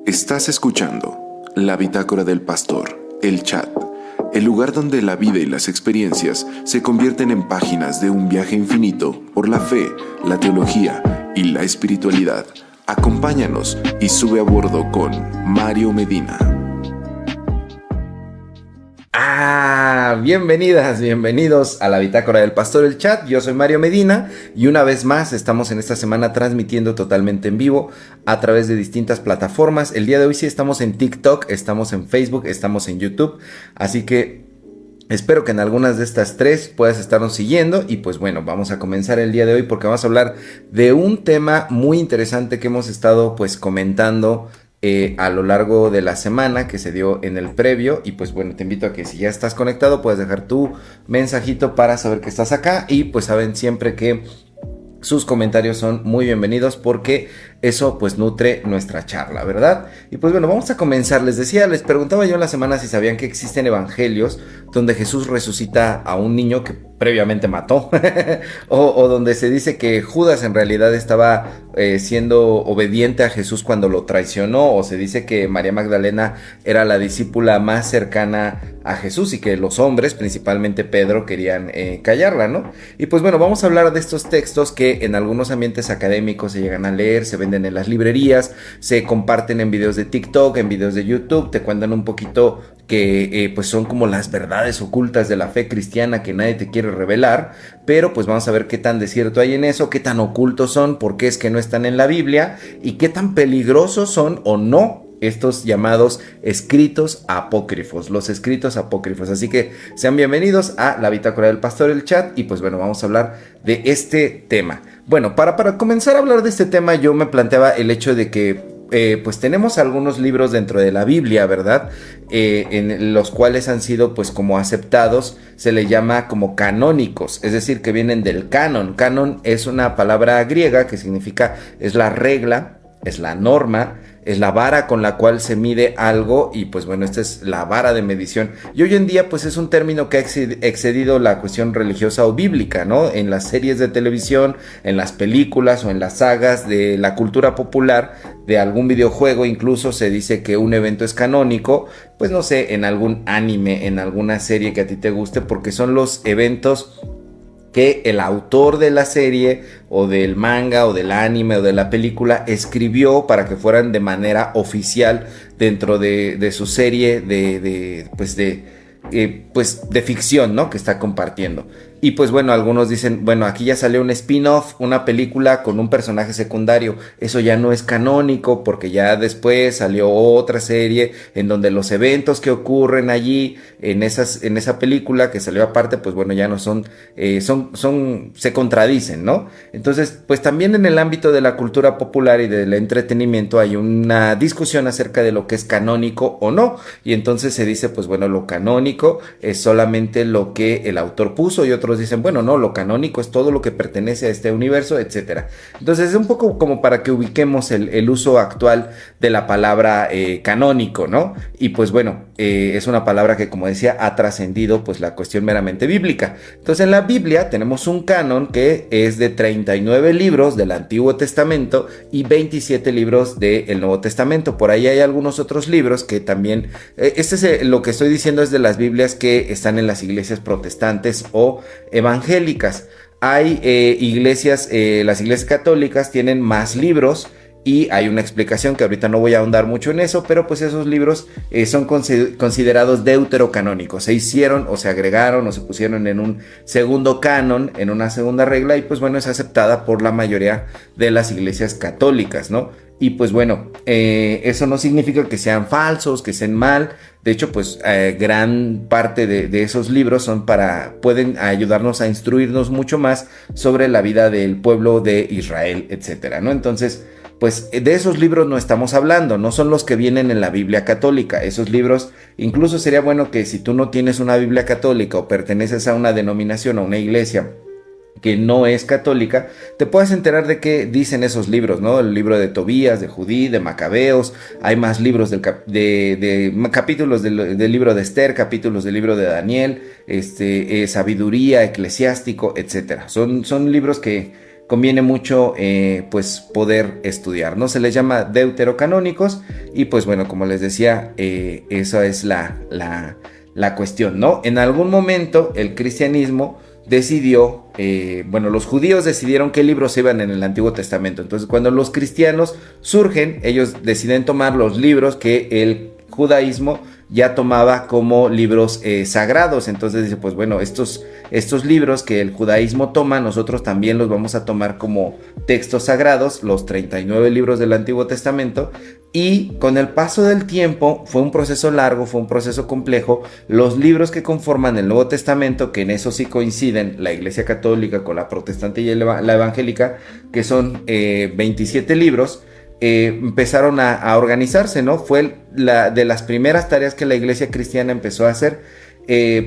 Estás escuchando La Bitácora del Pastor, el chat, el lugar donde la vida y las experiencias se convierten en páginas de un viaje infinito por la fe, la teología y la espiritualidad. Acompáñanos y sube a bordo con Mario Medina. Bienvenidas, bienvenidos a la Bitácora del Pastor, el chat. Yo soy Mario Medina y una vez más estamos en esta semana transmitiendo totalmente en vivo a través de distintas plataformas. El día de hoy sí estamos en TikTok, estamos en Facebook, estamos en YouTube, así que espero que en algunas de estas tres puedas estarnos siguiendo. Y pues bueno, vamos a comenzar el día de hoy porque vamos a hablar de un tema muy interesante que hemos estado pues comentando a lo largo de la semana, que se dio en el previo. Y pues bueno, te invito a que si ya estás conectado puedes dejar tu mensajito para saber que estás acá. Y pues saben siempre que sus comentarios son muy bienvenidos porque eso pues nutre nuestra charla, ¿verdad? Y pues bueno, vamos a comenzar. Les preguntaba yo en la semana si sabían que existen evangelios donde Jesús resucita a un niño que previamente mató o donde se dice que Judas en realidad estaba siendo obediente a Jesús cuando lo traicionó, o se dice que María Magdalena era la discípula más cercana a Jesús y que los hombres, principalmente Pedro, querían callarla, ¿no? Y pues bueno, vamos a hablar de estos textos que en algunos ambientes académicos se llegan a leer, se venden en las librerías, se comparten en videos de TikTok, en videos de YouTube, te cuentan un poquito que pues son como las verdades ocultas de la fe cristiana que nadie te quiere revelar, pero pues vamos a ver qué tan de cierto hay en eso, qué tan ocultos son, por qué es que no están en la Biblia y qué tan peligrosos son o no estos llamados escritos apócrifos, los escritos apócrifos. Así que sean bienvenidos a la Bitácora del Pastor, el chat, y pues bueno, vamos a hablar de este tema. Bueno, para comenzar a hablar de este tema, yo me planteaba el hecho de que pues tenemos algunos libros dentro de la Biblia, ¿verdad? En los cuales han sido pues como aceptados, se le llama como canónicos, es decir, que vienen del canon. Canon es una palabra griega que significa, es la regla, es la norma, es la vara con la cual se mide algo. Y pues bueno, esta es la vara de medición. Y hoy en día pues es un término que ha excedido la cuestión religiosa o bíblica, ¿no? En las series de televisión, en las películas o en las sagas de la cultura popular, de algún videojuego incluso se dice que un evento es canónico. Pues no sé, en algún anime, en alguna serie que a ti te guste, porque son los eventos que el autor de la serie o del manga o del anime o de la película escribió para que fueran de manera oficial dentro de su serie de ficción, ¿no? Que está compartiendo. Y pues bueno, algunos dicen, bueno, aquí ya salió un spin-off, una película con un personaje secundario. Eso ya no es canónico porque ya después salió otra serie en donde los eventos que ocurren allí en esa película que salió aparte, pues bueno, ya no son, se contradicen, ¿no? Entonces, pues también en el ámbito de la cultura popular y del entretenimiento hay una discusión acerca de lo que es canónico o no. Y entonces se dice, pues bueno, lo canónico es solamente lo que el autor puso, y otros dicen, bueno, no, lo canónico es todo lo que pertenece a este universo, etcétera. Entonces es un poco como para que ubiquemos el uso actual de la palabra canónico, ¿no? Y pues bueno, es una palabra que, como decía, ha trascendido pues la cuestión meramente bíblica. Entonces en la Biblia tenemos un canon que es de 39 libros del Antiguo Testamento y 27 libros del Nuevo Testamento. Por ahí hay algunos otros libros que también, lo que estoy diciendo es de las Biblias que están en las iglesias protestantes o evangélicas. Hay iglesias, las iglesias católicas tienen más libros y hay una explicación que ahorita no voy a ahondar mucho en eso, pero pues esos libros son considerados deuterocanónicos, se hicieron o se agregaron o se pusieron en un segundo canon, en una segunda regla, y pues bueno, es aceptada por la mayoría de las iglesias católicas, ¿no? Y pues bueno, eso no significa que sean falsos, que sean mal. De hecho, pues gran parte de esos libros pueden ayudarnos a instruirnos mucho más sobre la vida del pueblo de Israel, etcétera, ¿no? Entonces, pues de esos libros no estamos hablando, no son los que vienen en la Biblia católica. Esos libros, incluso sería bueno que si tú no tienes una Biblia católica o perteneces a una denominación o una iglesia que no es católica, te puedes enterar de qué dicen esos libros, ¿no? El libro de Tobías, de Judí, de Macabeos. Hay más libros de capítulos del libro de Esther, capítulos del libro de Daniel, sabiduría, eclesiástico, etcétera. Son libros que conviene mucho pues poder estudiar, ¿no? Se les llama deuterocanónicos y pues bueno, como les decía, esa es la cuestión, ¿no? En algún momento el cristianismo decidió, los judíos decidieron qué libros iban en el Antiguo Testamento. Entonces, cuando los cristianos surgen, ellos deciden tomar los libros que el judaísmo ya tomaba como libros sagrados. Entonces dice, pues bueno, estos libros que el judaísmo toma, nosotros también los vamos a tomar como textos sagrados, los 39 libros del Antiguo Testamento. Y con el paso del tiempo, fue un proceso largo, fue un proceso complejo, los libros que conforman el Nuevo Testamento, que en eso sí coinciden la Iglesia Católica con la Protestante y la Evangélica, que son 27 libros, empezaron a organizarse, ¿no? Fue de las primeras tareas que la Iglesia cristiana empezó a hacer,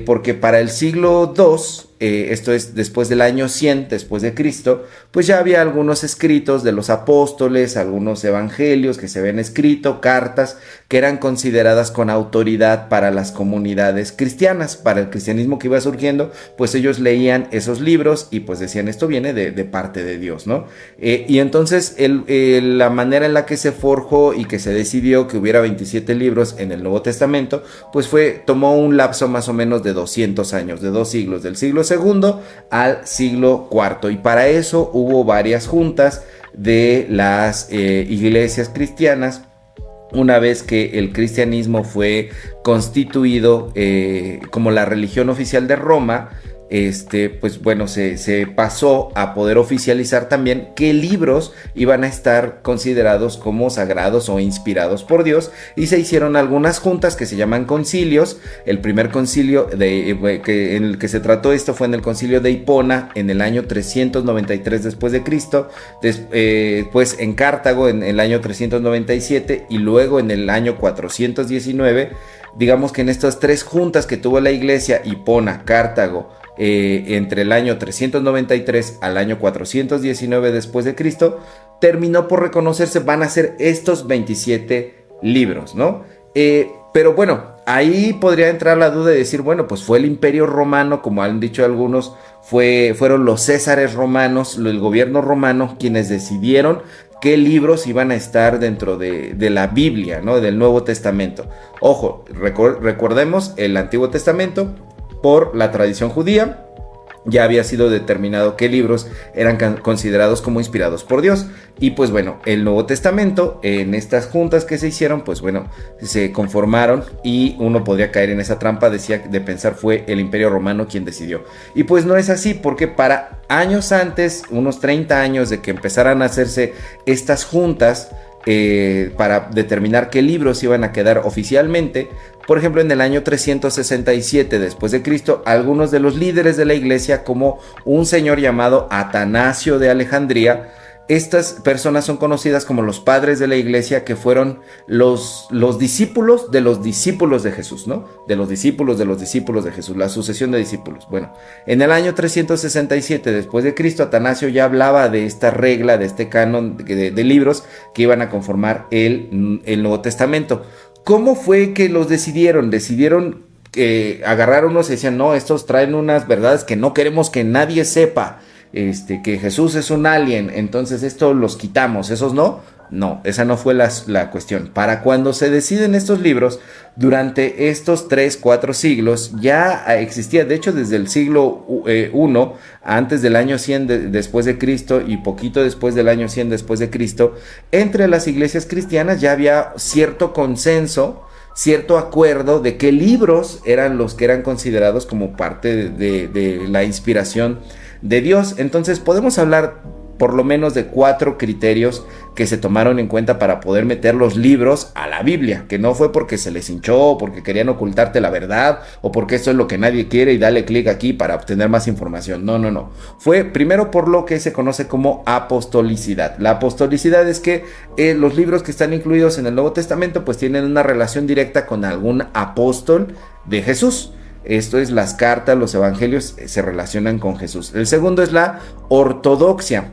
porque para el siglo II, esto es después del año 100 después de Cristo, pues ya había algunos escritos de los apóstoles, algunos evangelios que se habían escrito, cartas que eran consideradas con autoridad para las comunidades cristianas, para el cristianismo que iba surgiendo, pues ellos leían esos libros y pues decían, esto viene de parte de Dios, ¿no? Y entonces la manera en la que se forjó y que se decidió que hubiera 27 libros en el Nuevo Testamento, pues tomó un lapso más o menos de 200 años, de 2 siglos, del siglo II al siglo IV, y para eso hubo varias juntas de las iglesias cristianas. Una vez que el cristianismo fue constituido como la religión oficial de Roma, pues bueno, se pasó a poder oficializar también qué libros iban a estar considerados como sagrados o inspirados por Dios, y se hicieron algunas juntas que se llaman concilios. El primer concilio en el que se trató esto fue en el concilio de Hipona en el año 393 después de Cristo, después en Cartago en el año 397 y luego en el año 419. Digamos que en estas 3 juntas que tuvo la iglesia, Hipona, Cartago, entre el año 393 al año 419 después de Cristo, terminó por reconocerse, van a ser estos 27 libros, ¿no? Pero bueno, ahí podría entrar la duda de decir, bueno, pues fue el Imperio Romano, como han dicho algunos, fueron los Césares romanos, el gobierno romano, quienes decidieron qué libros iban a estar dentro de la Biblia, ¿no? Del Nuevo Testamento. Ojo, recordemos, el Antiguo Testamento, por la tradición judía, ya había sido determinado qué libros eran considerados como inspirados por Dios. Y pues bueno, el Nuevo Testamento, en estas juntas que se hicieron, pues bueno, se conformaron, y uno podría caer en esa trampa de pensar fue el Imperio Romano quien decidió. Y pues no es así, porque para años antes, unos 30 años de que empezaran a hacerse estas juntas, para determinar qué libros iban a quedar oficialmente, por ejemplo, en el año 367 después de Cristo, algunos de los líderes de la iglesia, como un señor llamado Atanasio de Alejandría, estas personas son conocidas como los padres de la iglesia, que fueron los discípulos de los discípulos de Jesús, ¿no? De los discípulos de Jesús, la sucesión de discípulos. Bueno, en el año 367 después de Cristo, Atanasio ya hablaba de esta regla, de este canon de libros que iban a conformar el Nuevo Testamento. ¿Cómo fue que los decidieron? Decidieron agarrar unos y decían, no, estos traen unas verdades que no queremos que nadie sepa. Que Jesús es un alien, entonces esto los quitamos, esos no. No, esa no fue la cuestión. Para cuando se deciden estos libros, durante estos 3-4 siglos ya existía, de hecho desde el siglo I, antes del año 100 después de Cristo y poquito después del año 100 después de Cristo, entre las iglesias cristianas ya había cierto consenso, cierto acuerdo de qué libros eran los que eran considerados como parte de la inspiración de Dios. Entonces podemos hablar por lo menos de 4 criterios que se tomaron en cuenta para poder meter los libros a la Biblia, que no fue porque se les hinchó, porque querían ocultarte la verdad, o porque esto es lo que nadie quiere y dale clic aquí para obtener más información. No. Fue primero por lo que se conoce como apostolicidad. La apostolicidad es que los libros que están incluidos en el Nuevo Testamento pues tienen una relación directa con algún apóstol de Jesús. Esto es, las cartas, los evangelios se relacionan con Jesús. El segundo es la ortodoxia.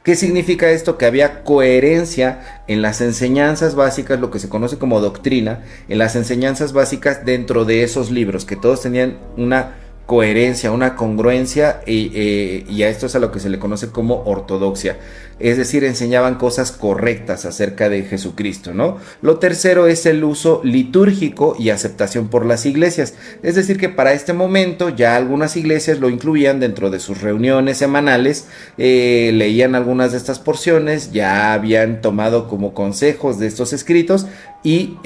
¿Qué significa esto? Que había coherencia en las enseñanzas básicas, lo que se conoce como doctrina, en las enseñanzas básicas dentro de esos libros, que todos tenían una coherencia, una congruencia, y a esto es a lo que se le conoce como ortodoxia. Es decir, enseñaban cosas correctas acerca de Jesucristo, ¿no? Lo tercero es el uso litúrgico y aceptación por las iglesias. Es decir, que para este momento ya algunas iglesias lo incluían dentro de sus reuniones semanales, leían algunas de estas porciones, ya habían tomado como consejos de estos escritos, y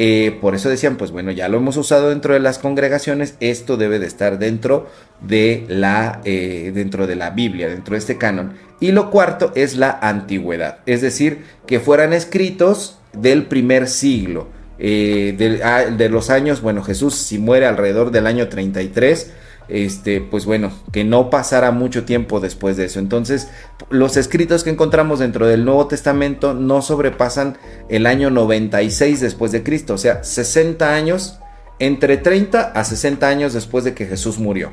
por eso decían, pues bueno, ya lo hemos usado dentro de las congregaciones, esto debe de estar dentro de la Biblia, dentro de este canon. Y lo cuarto es la antigüedad, es decir, que fueran escritos del primer siglo, de los años, bueno, Jesús si muere alrededor del año 33, pues bueno, que no pasara mucho tiempo después de eso. Entonces, los escritos que encontramos dentro del Nuevo Testamento no sobrepasan el año 96 después de Cristo, o sea, 60 años, entre 30 a 60 años después de que Jesús murió.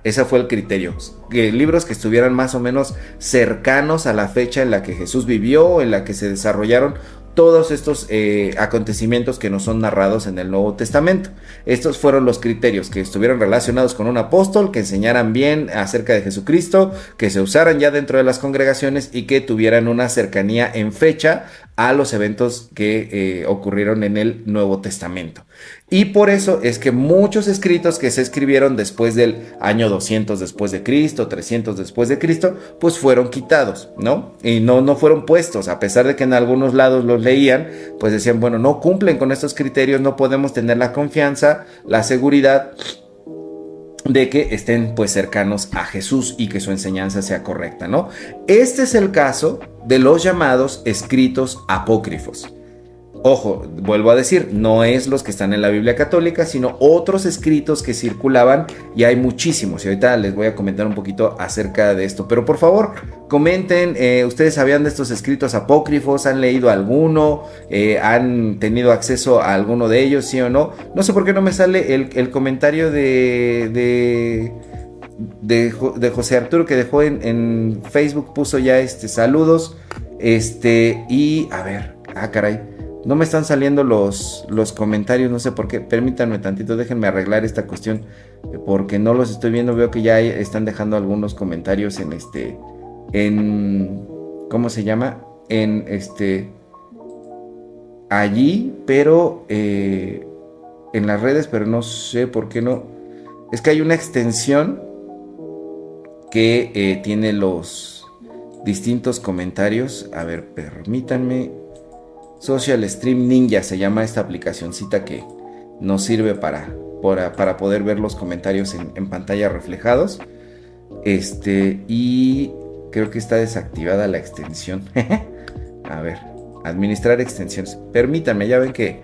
Ese fue el criterio. Libros que estuvieran más o menos cercanos a la fecha en la que Jesús vivió, en la que se desarrollaron todos estos acontecimientos que nos son narrados en el Nuevo Testamento. Estos fueron los criterios, que estuvieran relacionados con un apóstol, que enseñaran bien acerca de Jesucristo, que se usaran ya dentro de las congregaciones y que tuvieran una cercanía en fecha a los eventos que ocurrieron en el Nuevo Testamento. Y por eso es que muchos escritos que se escribieron después del año 200 después de Cristo, 300 después de Cristo, pues fueron quitados, ¿no? Y no fueron puestos, a pesar de que en algunos lados los leían, pues decían, bueno, no cumplen con estos criterios, no podemos tener la confianza, la seguridad de que estén pues cercanos a Jesús y que su enseñanza sea correcta, ¿no? Este es el caso de los llamados escritos apócrifos. Ojo, vuelvo a decir, no es los que están en la Biblia católica, sino otros escritos que circulaban, y hay muchísimos, y ahorita les voy a comentar un poquito acerca de esto. Pero por favor, comenten, ¿ustedes sabían de estos escritos apócrifos? ¿Han leído alguno? ¿Han tenido acceso a alguno de ellos, sí o no? No sé por qué no me sale el comentario de José Arturo, que dejó en Facebook, puso ya saludos, y a ver, caray. No me están saliendo los comentarios, no sé por qué. Permítanme tantito, déjenme arreglar esta cuestión, porque no los estoy viendo. Veo que ya están dejando algunos comentarios ¿cómo se llama? Allí, pero en las redes, pero no sé por qué no. Es que hay una extensión que tiene los distintos comentarios. A ver, permítanme. Social Stream Ninja se llama esta aplicacioncita que nos sirve para poder ver los comentarios en pantalla reflejados. Y creo que está desactivada la extensión. A ver, administrar extensiones. Permítanme, ya ven que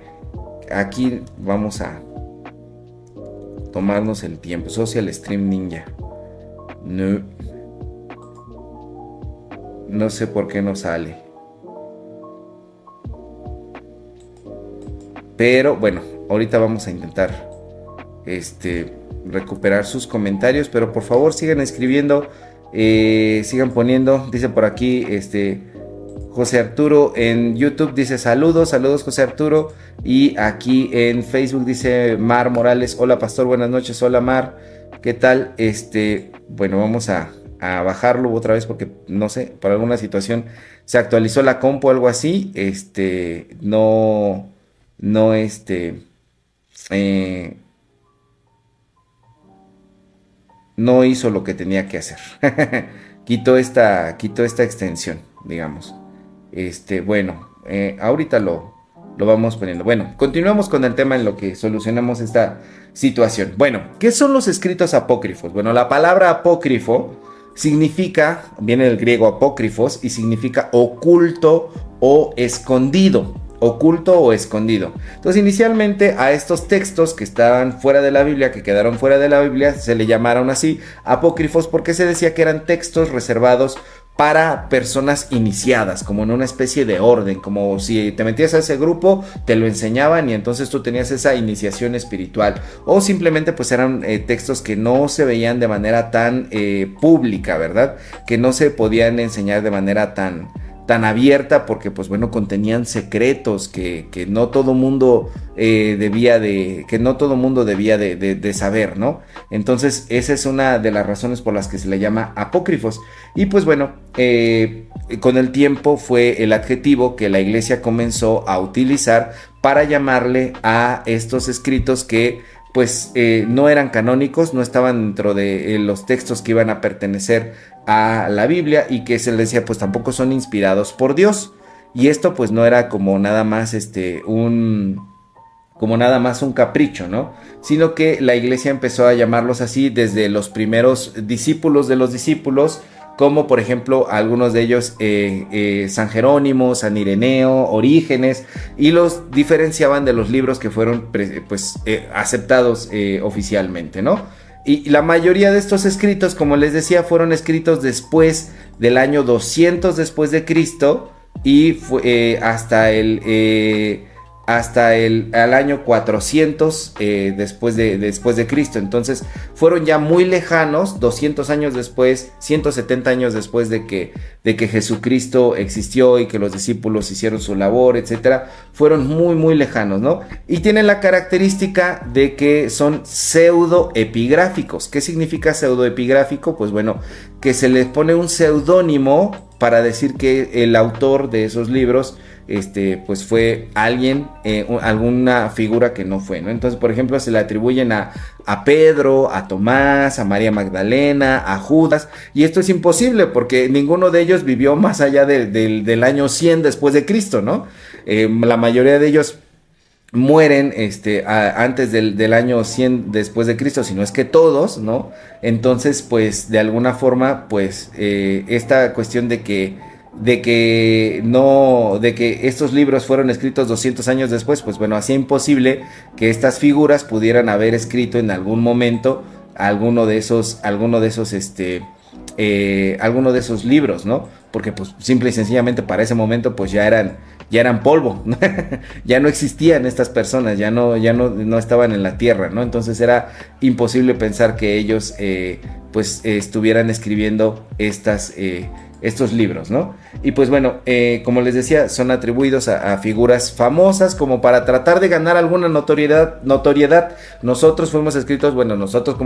aquí vamos a tomarnos el tiempo. Social Stream Ninja. No sé por qué no sale. Pero bueno, ahorita vamos a intentar recuperar sus comentarios. Pero por favor sigan escribiendo, sigan poniendo. Dice por aquí José Arturo en YouTube, dice saludos José Arturo. Y aquí en Facebook dice Mar Morales, hola pastor, buenas noches. Hola Mar, ¿qué tal? Bueno, vamos a bajarlo otra vez porque no sé, por alguna situación se actualizó la compu o algo así. No hizo lo que tenía que hacer. quitó esta extensión, digamos. Bueno, ahorita lo vamos poniendo. Bueno, continuamos con el tema en lo que solucionamos esta situación. Bueno, ¿qué son los escritos apócrifos? Bueno, la palabra apócrifo viene del griego apócrifos y significa oculto o escondido. Oculto o escondido. Entonces, inicialmente a estos textos que estaban fuera de la Biblia, que quedaron fuera de la Biblia, se le llamaron así apócrifos porque se decía que eran textos reservados para personas iniciadas, como en una especie de orden, como si te metías a ese grupo, te lo enseñaban y entonces tú tenías esa iniciación espiritual, o simplemente pues eran textos que no se veían de manera tan pública, ¿verdad? Que no se podían enseñar de manera tan tan abierta, porque pues bueno, contenían secretos que no todo mundo debía de saber, ¿no? Entonces esa es una de las razones por las que se le llama apócrifos. Y pues bueno, con el tiempo fue el adjetivo que la iglesia comenzó a utilizar para llamarle a estos escritos que pues no eran canónicos, no estaban dentro de los textos que iban a pertenecer a la Biblia, y que se les decía pues tampoco son inspirados por Dios. Y esto pues no era como nada más un capricho, ¿no? Sino que la iglesia empezó a llamarlos así desde los primeros discípulos de los discípulos, como por ejemplo algunos de ellos San Jerónimo, San Ireneo, Orígenes, y los diferenciaban de los libros que fueron aceptados oficialmente, ¿no? Y la mayoría de estos escritos, como les decía, fueron escritos después del año 200 después de Cristo, y fue hasta el al año 400 después de Cristo. Entonces fueron ya muy lejanos, 200 años después, 170 años después de que Jesucristo existió y que los discípulos hicieron su labor, etcétera. Fueron muy muy lejanos, ¿no? Y tienen la característica de que son pseudoepigráficos. ¿Qué significa pseudoepigráfico? Pues bueno, que se les pone un seudónimo para decir que el autor de esos libros pues fue alguien, alguna figura que no fue, ¿no? Entonces, por ejemplo, se le atribuyen a Pedro, a Tomás, a María Magdalena, a Judas, y esto es imposible porque ninguno de ellos vivió más allá del año 100 después de Cristo, ¿no? La mayoría de ellos mueren antes del año 100 después de Cristo, si no es que todos, ¿no? Entonces, pues, de alguna forma, pues, esta cuestión de que estos libros fueron escritos 200 años después, pues bueno, hacía imposible que estas figuras pudieran haber escrito en algún momento alguno de esos libros, ¿no? Porque pues simple y sencillamente para ese momento pues ya eran polvo, ya no existían estas personas, ya no estaban en la tierra, ¿no? Entonces era imposible pensar que ellos estuvieran escribiendo estos libros, ¿no? Y pues bueno, como les decía, son atribuidos a figuras famosas como para tratar de ganar alguna notoriedad. Nosotros como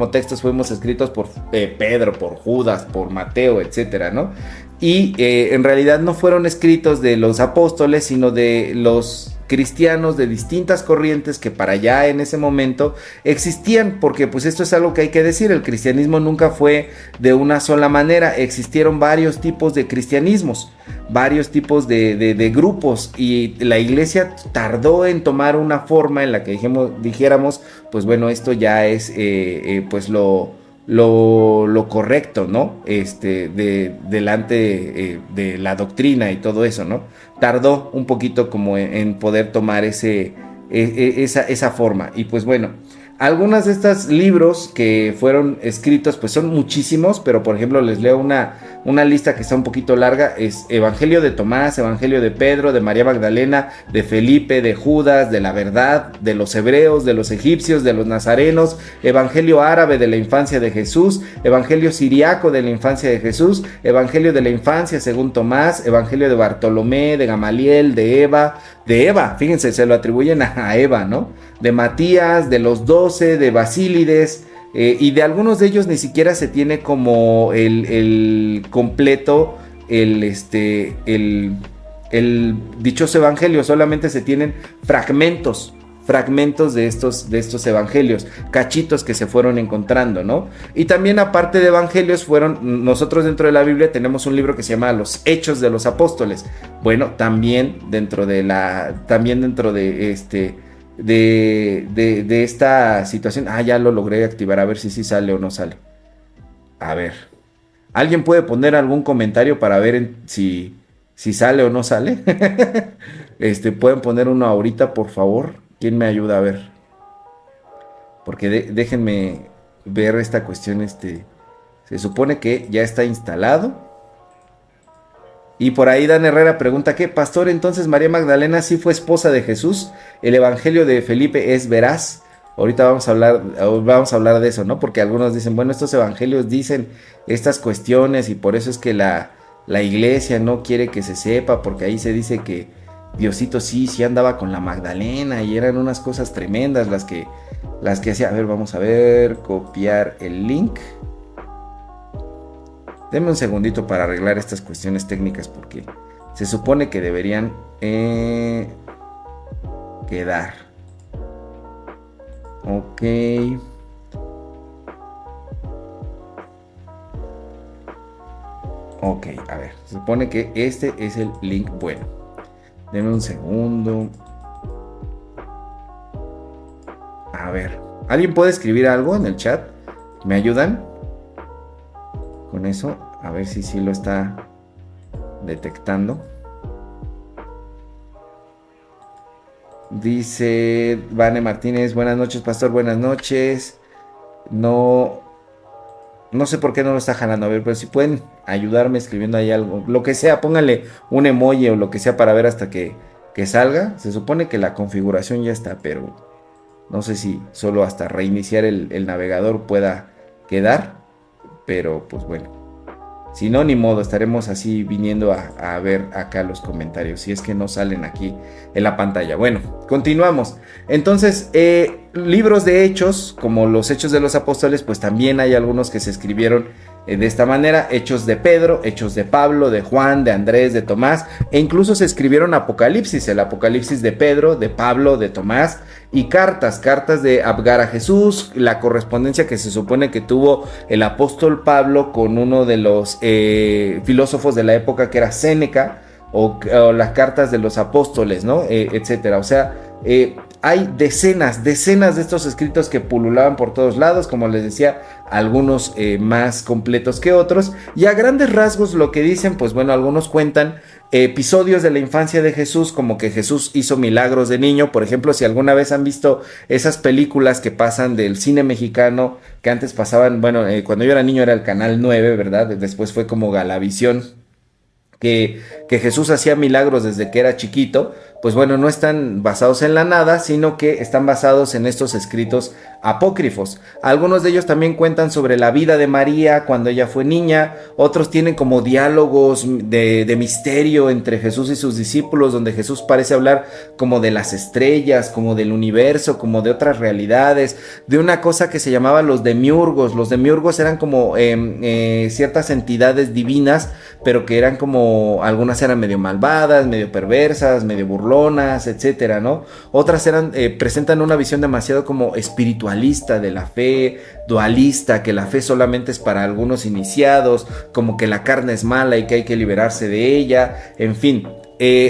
textos fuimos escritos por Pedro, por Judas, por Mateo, etcétera, ¿no? Y en realidad no fueron escritos de los apóstoles, sino de los cristianos de distintas corrientes que para allá en ese momento existían, porque pues esto es algo que hay que decir, el cristianismo nunca fue de una sola manera, existieron varios tipos de cristianismos, varios tipos de grupos, y la iglesia tardó en tomar una forma en la que dijéramos, pues bueno, esto ya es pues lo correcto, ¿no? Delante de la doctrina y todo eso, ¿no? Tardó un poquito como en poder tomar esa forma. Y pues bueno, algunos de estos libros que fueron escritos, pues son muchísimos, pero por ejemplo les leo una lista que está un poquito larga. Es Evangelio de Tomás, Evangelio de Pedro, de María Magdalena, de Felipe, de Judas, de la Verdad, de los hebreos, de los egipcios, de los nazarenos, Evangelio árabe de la infancia de Jesús, Evangelio siriaco de la infancia de Jesús, Evangelio de la infancia según Tomás, Evangelio de Bartolomé, de Gamaliel, de Eva, fíjense, se lo atribuyen a Eva, ¿no? De Matías, de los 12, de Basílides, y de algunos de ellos ni siquiera se tiene como el completo, el dichoso evangelio, solamente se tienen fragmentos de estos evangelios, cachitos que se fueron encontrando, ¿no? Y también aparte de evangelios nosotros dentro de la Biblia tenemos un libro que se llama Los Hechos de los Apóstoles. Bueno, también dentro de esta situación, ya lo logré activar, a ver si sí sale o no sale. A ver, ¿alguien puede poner algún comentario para ver si sale o no sale? Pueden poner uno ahorita, por favor. ¿Quién me ayuda a ver? Porque déjenme ver esta cuestión. Se supone que ya está instalado. Y por ahí Dan Herrera pregunta: ¿qué, pastor? Entonces María Magdalena sí fue esposa de Jesús. El evangelio de Felipe es veraz. Ahorita vamos a hablar de eso, ¿no? Porque algunos dicen, bueno, estos evangelios dicen estas cuestiones y por eso es que la la iglesia no quiere que se sepa, porque ahí se dice que Diosito sí andaba con la Magdalena y eran unas cosas tremendas las que hacía. A ver, vamos a ver, copiar el link. Denme un segundito para arreglar estas cuestiones técnicas porque se supone que deberían quedar. Ok. Ok, a ver, se supone que este es el link bueno. Denme un segundo. A ver, ¿alguien puede escribir algo en el chat? ¿Me ayudan? Con eso, a ver si sí lo está detectando. Dice Vane Martínez, buenas noches, pastor, buenas noches. No sé por qué no lo está jalando. A ver, pero si pueden ayudarme escribiendo ahí algo. Lo que sea, pónganle un emoji o lo que sea para ver hasta que salga. Se supone que la configuración ya está, pero no sé si solo hasta reiniciar el navegador pueda quedar. Pero pues bueno. Si no, ni modo, estaremos así viniendo a ver acá los comentarios, si es que no salen aquí en la pantalla. Bueno, continuamos. Entonces, libros de hechos, como los Hechos de los Apóstoles, pues también hay algunos que se escribieron de esta manera. Hechos de Pedro, Hechos de Pablo, de Juan, de Andrés, de Tomás, e incluso se escribieron Apocalipsis, el Apocalipsis de Pedro, de Pablo, de Tomás, y cartas de Abgar a Jesús, la correspondencia que se supone que tuvo el apóstol Pablo con uno de los filósofos de la época que era Séneca, o las cartas de los apóstoles, ¿no? Etcétera. O sea, hay decenas de estos escritos que pululaban por todos lados, como les decía, algunos más completos que otros, y a grandes rasgos lo que dicen, pues bueno, algunos cuentan episodios de la infancia de Jesús, como que Jesús hizo milagros de niño. Por ejemplo, si alguna vez han visto esas películas que pasan del cine mexicano, que antes pasaban, bueno, cuando yo era niño era el Canal 9, ¿verdad? Después fue como Galavisión, que Jesús hacía milagros desde que era chiquito. Pues bueno, no están basados en la nada, sino que están basados en estos escritos apócrifos. Algunos de ellos también cuentan sobre la vida de María cuando ella fue niña. Otros tienen como diálogos de misterio entre Jesús y sus discípulos, donde Jesús parece hablar como de las estrellas, como del universo, como de otras realidades, de una cosa que se llamaba los demiurgos. Los demiurgos eran como ciertas entidades divinas, pero que eran como, algunas eran medio malvadas, medio perversas, medio burlonas, etcétera, ¿no? Otras presentan una visión demasiado como espiritualista de la fe, dualista, que la fe solamente es para algunos iniciados, como que la carne es mala y que hay que liberarse de ella, en fin.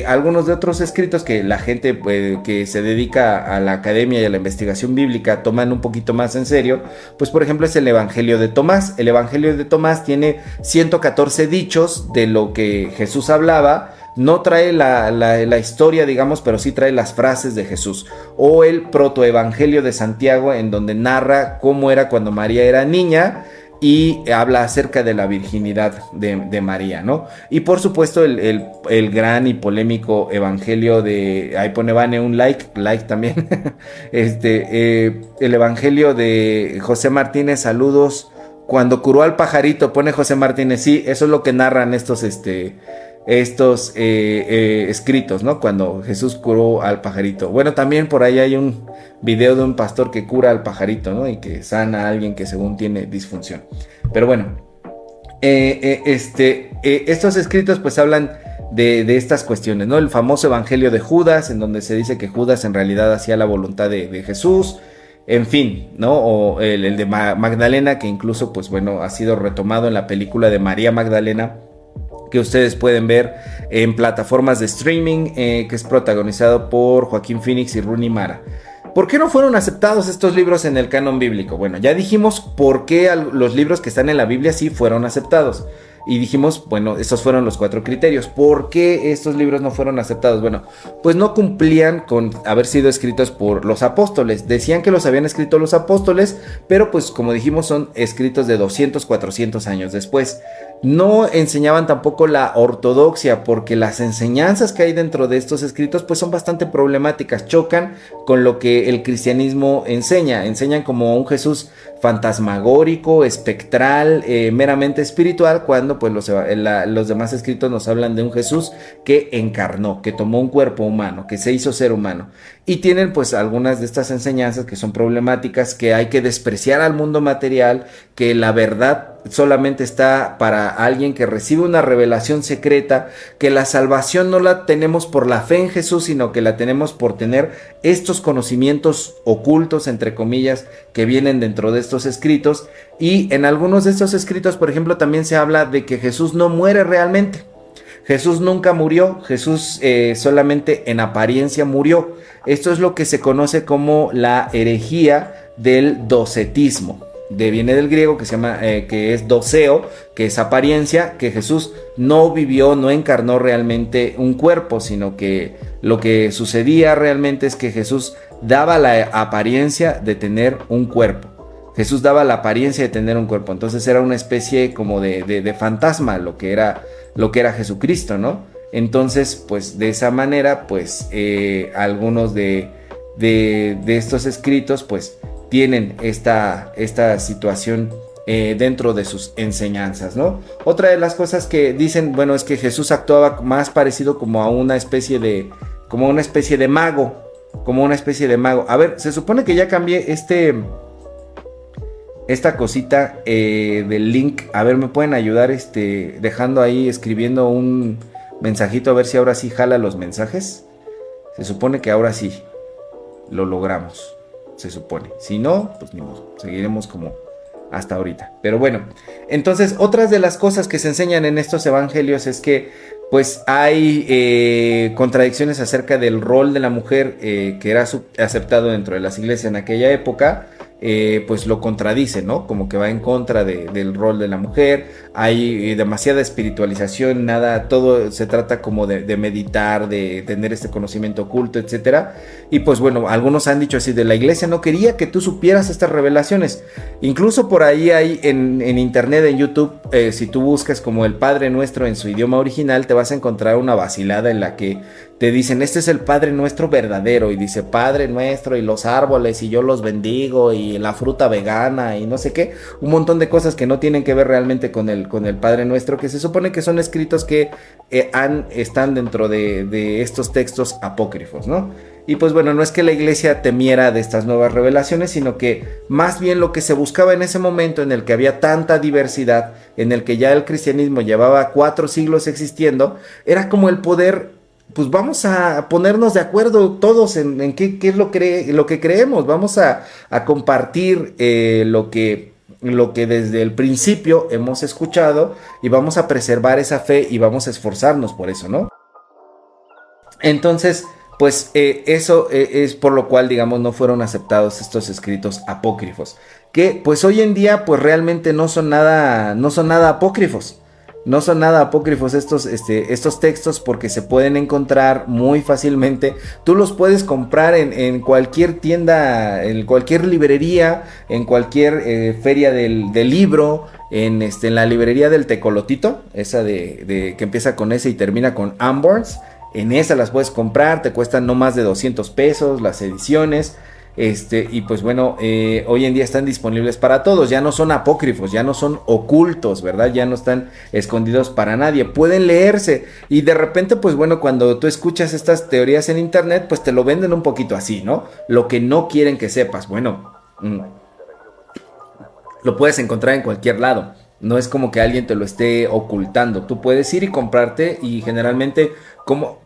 Algunos de otros escritos que la gente que se dedica a la academia y a la investigación bíblica toman un poquito más en serio, pues por ejemplo es el Evangelio de Tomás. El Evangelio de Tomás tiene 114 dichos de lo que Jesús hablaba. No trae la historia, digamos, pero sí trae las frases de Jesús. O el protoevangelio de Santiago, en donde narra cómo era cuando María era niña y habla acerca de la virginidad de María, ¿no? Y por supuesto el gran y polémico evangelio de... Ahí pone Vane un like también. El evangelio de José Martínez, saludos. Cuando curó al pajarito, pone José Martínez, sí, eso es lo que narran estos escritos, ¿no? Cuando Jesús curó al pajarito. Bueno, también por ahí hay un video de un pastor que cura al pajarito, ¿no? Y que sana a alguien que según tiene disfunción. Pero bueno, estos escritos pues hablan de estas cuestiones, ¿no? El famoso evangelio de Judas, en donde se dice que Judas en realidad hacía la voluntad de Jesús. En fin, ¿no? O el de Magdalena, que incluso pues bueno ha sido retomado en la película de María Magdalena, que ustedes pueden ver en plataformas de streaming, que es protagonizado por Joaquín Phoenix y Rooney Mara. ¿Por qué no fueron aceptados estos libros en el canon bíblico? Bueno, ya dijimos por qué los libros que están en la Biblia sí fueron aceptados. Y dijimos, bueno, esos fueron los 4 criterios. ¿Por qué estos libros no fueron aceptados? Bueno, pues no cumplían con haber sido escritos por los apóstoles. Decían que los habían escrito los apóstoles, pero pues como dijimos son escritos de 200, 400 años después. No enseñaban tampoco la ortodoxia, porque las enseñanzas que hay dentro de estos escritos pues son bastante problemáticas, chocan con lo que el cristianismo enseña. Enseñan como un Jesús fantasmagórico, espectral, meramente espiritual, cuando pues los demás escritos nos hablan de un Jesús que encarnó, que tomó un cuerpo humano, que se hizo ser humano. Y tienen pues algunas de estas enseñanzas que son problemáticas, que hay que despreciar al mundo material, que la verdad solamente está para alguien que recibe una revelación secreta, que la salvación no la tenemos por la fe en Jesús, sino que la tenemos por tener estos conocimientos ocultos, entre comillas, que vienen dentro de estos escritos. Y en algunos de estos escritos, por ejemplo, también se habla de que Jesús no muere realmente. Jesús nunca murió, Jesús solamente en apariencia murió. Esto es lo que se conoce como la herejía del docetismo. Viene del griego, que se llama, que es doceo, que es apariencia, que Jesús no vivió, no encarnó realmente un cuerpo, sino que lo que sucedía realmente es que Jesús daba la apariencia de tener un cuerpo. Jesús daba la apariencia de tener un cuerpo, entonces era una especie como de fantasma lo que era Jesucristo, ¿no? Entonces, pues de esa manera, pues algunos de estos escritos, pues tienen esta situación dentro de sus enseñanzas, ¿no? Otra de las cosas que dicen, bueno, es que Jesús actuaba más parecido como a una especie de mago, A ver, se supone que ya cambié esta cosita del link. A ver, me pueden ayudar dejando ahí, escribiendo un mensajito, a ver si ahora sí jala los mensajes. Se supone que ahora sí lo logramos. Se supone. Si no, pues ni modo. Seguiremos como hasta ahorita. Pero bueno, entonces otras de las cosas que se enseñan en estos evangelios es que pues hay contradicciones acerca del rol de la mujer que era aceptado dentro de las iglesias en aquella época. Pues lo contradice, ¿no? Como que va en contra del rol de la mujer. Hay demasiada espiritualización, todo se trata como de meditar, de tener este conocimiento oculto, etcétera. Y pues bueno, algunos han dicho así, de la iglesia no quería que tú supieras estas revelaciones. Incluso por ahí hay en internet, en YouTube, si tú buscas como el Padre Nuestro en su idioma original, te vas a encontrar una vacilada en la que te dicen, este es el Padre Nuestro verdadero, y dice Padre Nuestro, y los árboles, y yo los bendigo, y la fruta vegana, y no sé qué, un montón de cosas que no tienen que ver realmente con el Padre Nuestro, que se supone que son escritos que están dentro de estos textos apócrifos, ¿no? Y pues bueno, no es que la iglesia temiera de estas nuevas revelaciones, sino que más bien lo que se buscaba en ese momento en el que había tanta diversidad, en el que ya el cristianismo llevaba 4 siglos existiendo, era como el poder, pues vamos a ponernos de acuerdo todos en qué es lo que creemos, vamos a compartir lo que desde el principio hemos escuchado, y vamos a preservar esa fe y vamos a esforzarnos por eso, ¿no? Entonces, pues eso es por lo cual, digamos, no fueron aceptados estos escritos apócrifos, que pues hoy en día pues realmente no son nada apócrifos. No son nada apócrifos estos textos, porque se pueden encontrar muy fácilmente. Tú los puedes comprar en cualquier tienda, en cualquier librería, en cualquier feria del libro, en la librería del Tecolotito, esa de que empieza con S y termina con Amborns. En esa las puedes comprar, te cuestan no más de 200 pesos las ediciones. Y pues bueno, hoy en día están disponibles para todos, ya no son apócrifos, ya no son ocultos, ¿verdad? Ya no están escondidos para nadie, pueden leerse. Y de repente, pues bueno, cuando tú escuchas estas teorías en internet, pues te lo venden un poquito así, ¿no? Lo que no quieren que sepas, bueno, lo puedes encontrar en cualquier lado. No es como que alguien te lo esté ocultando. Tú puedes ir y comprarte, y generalmente, como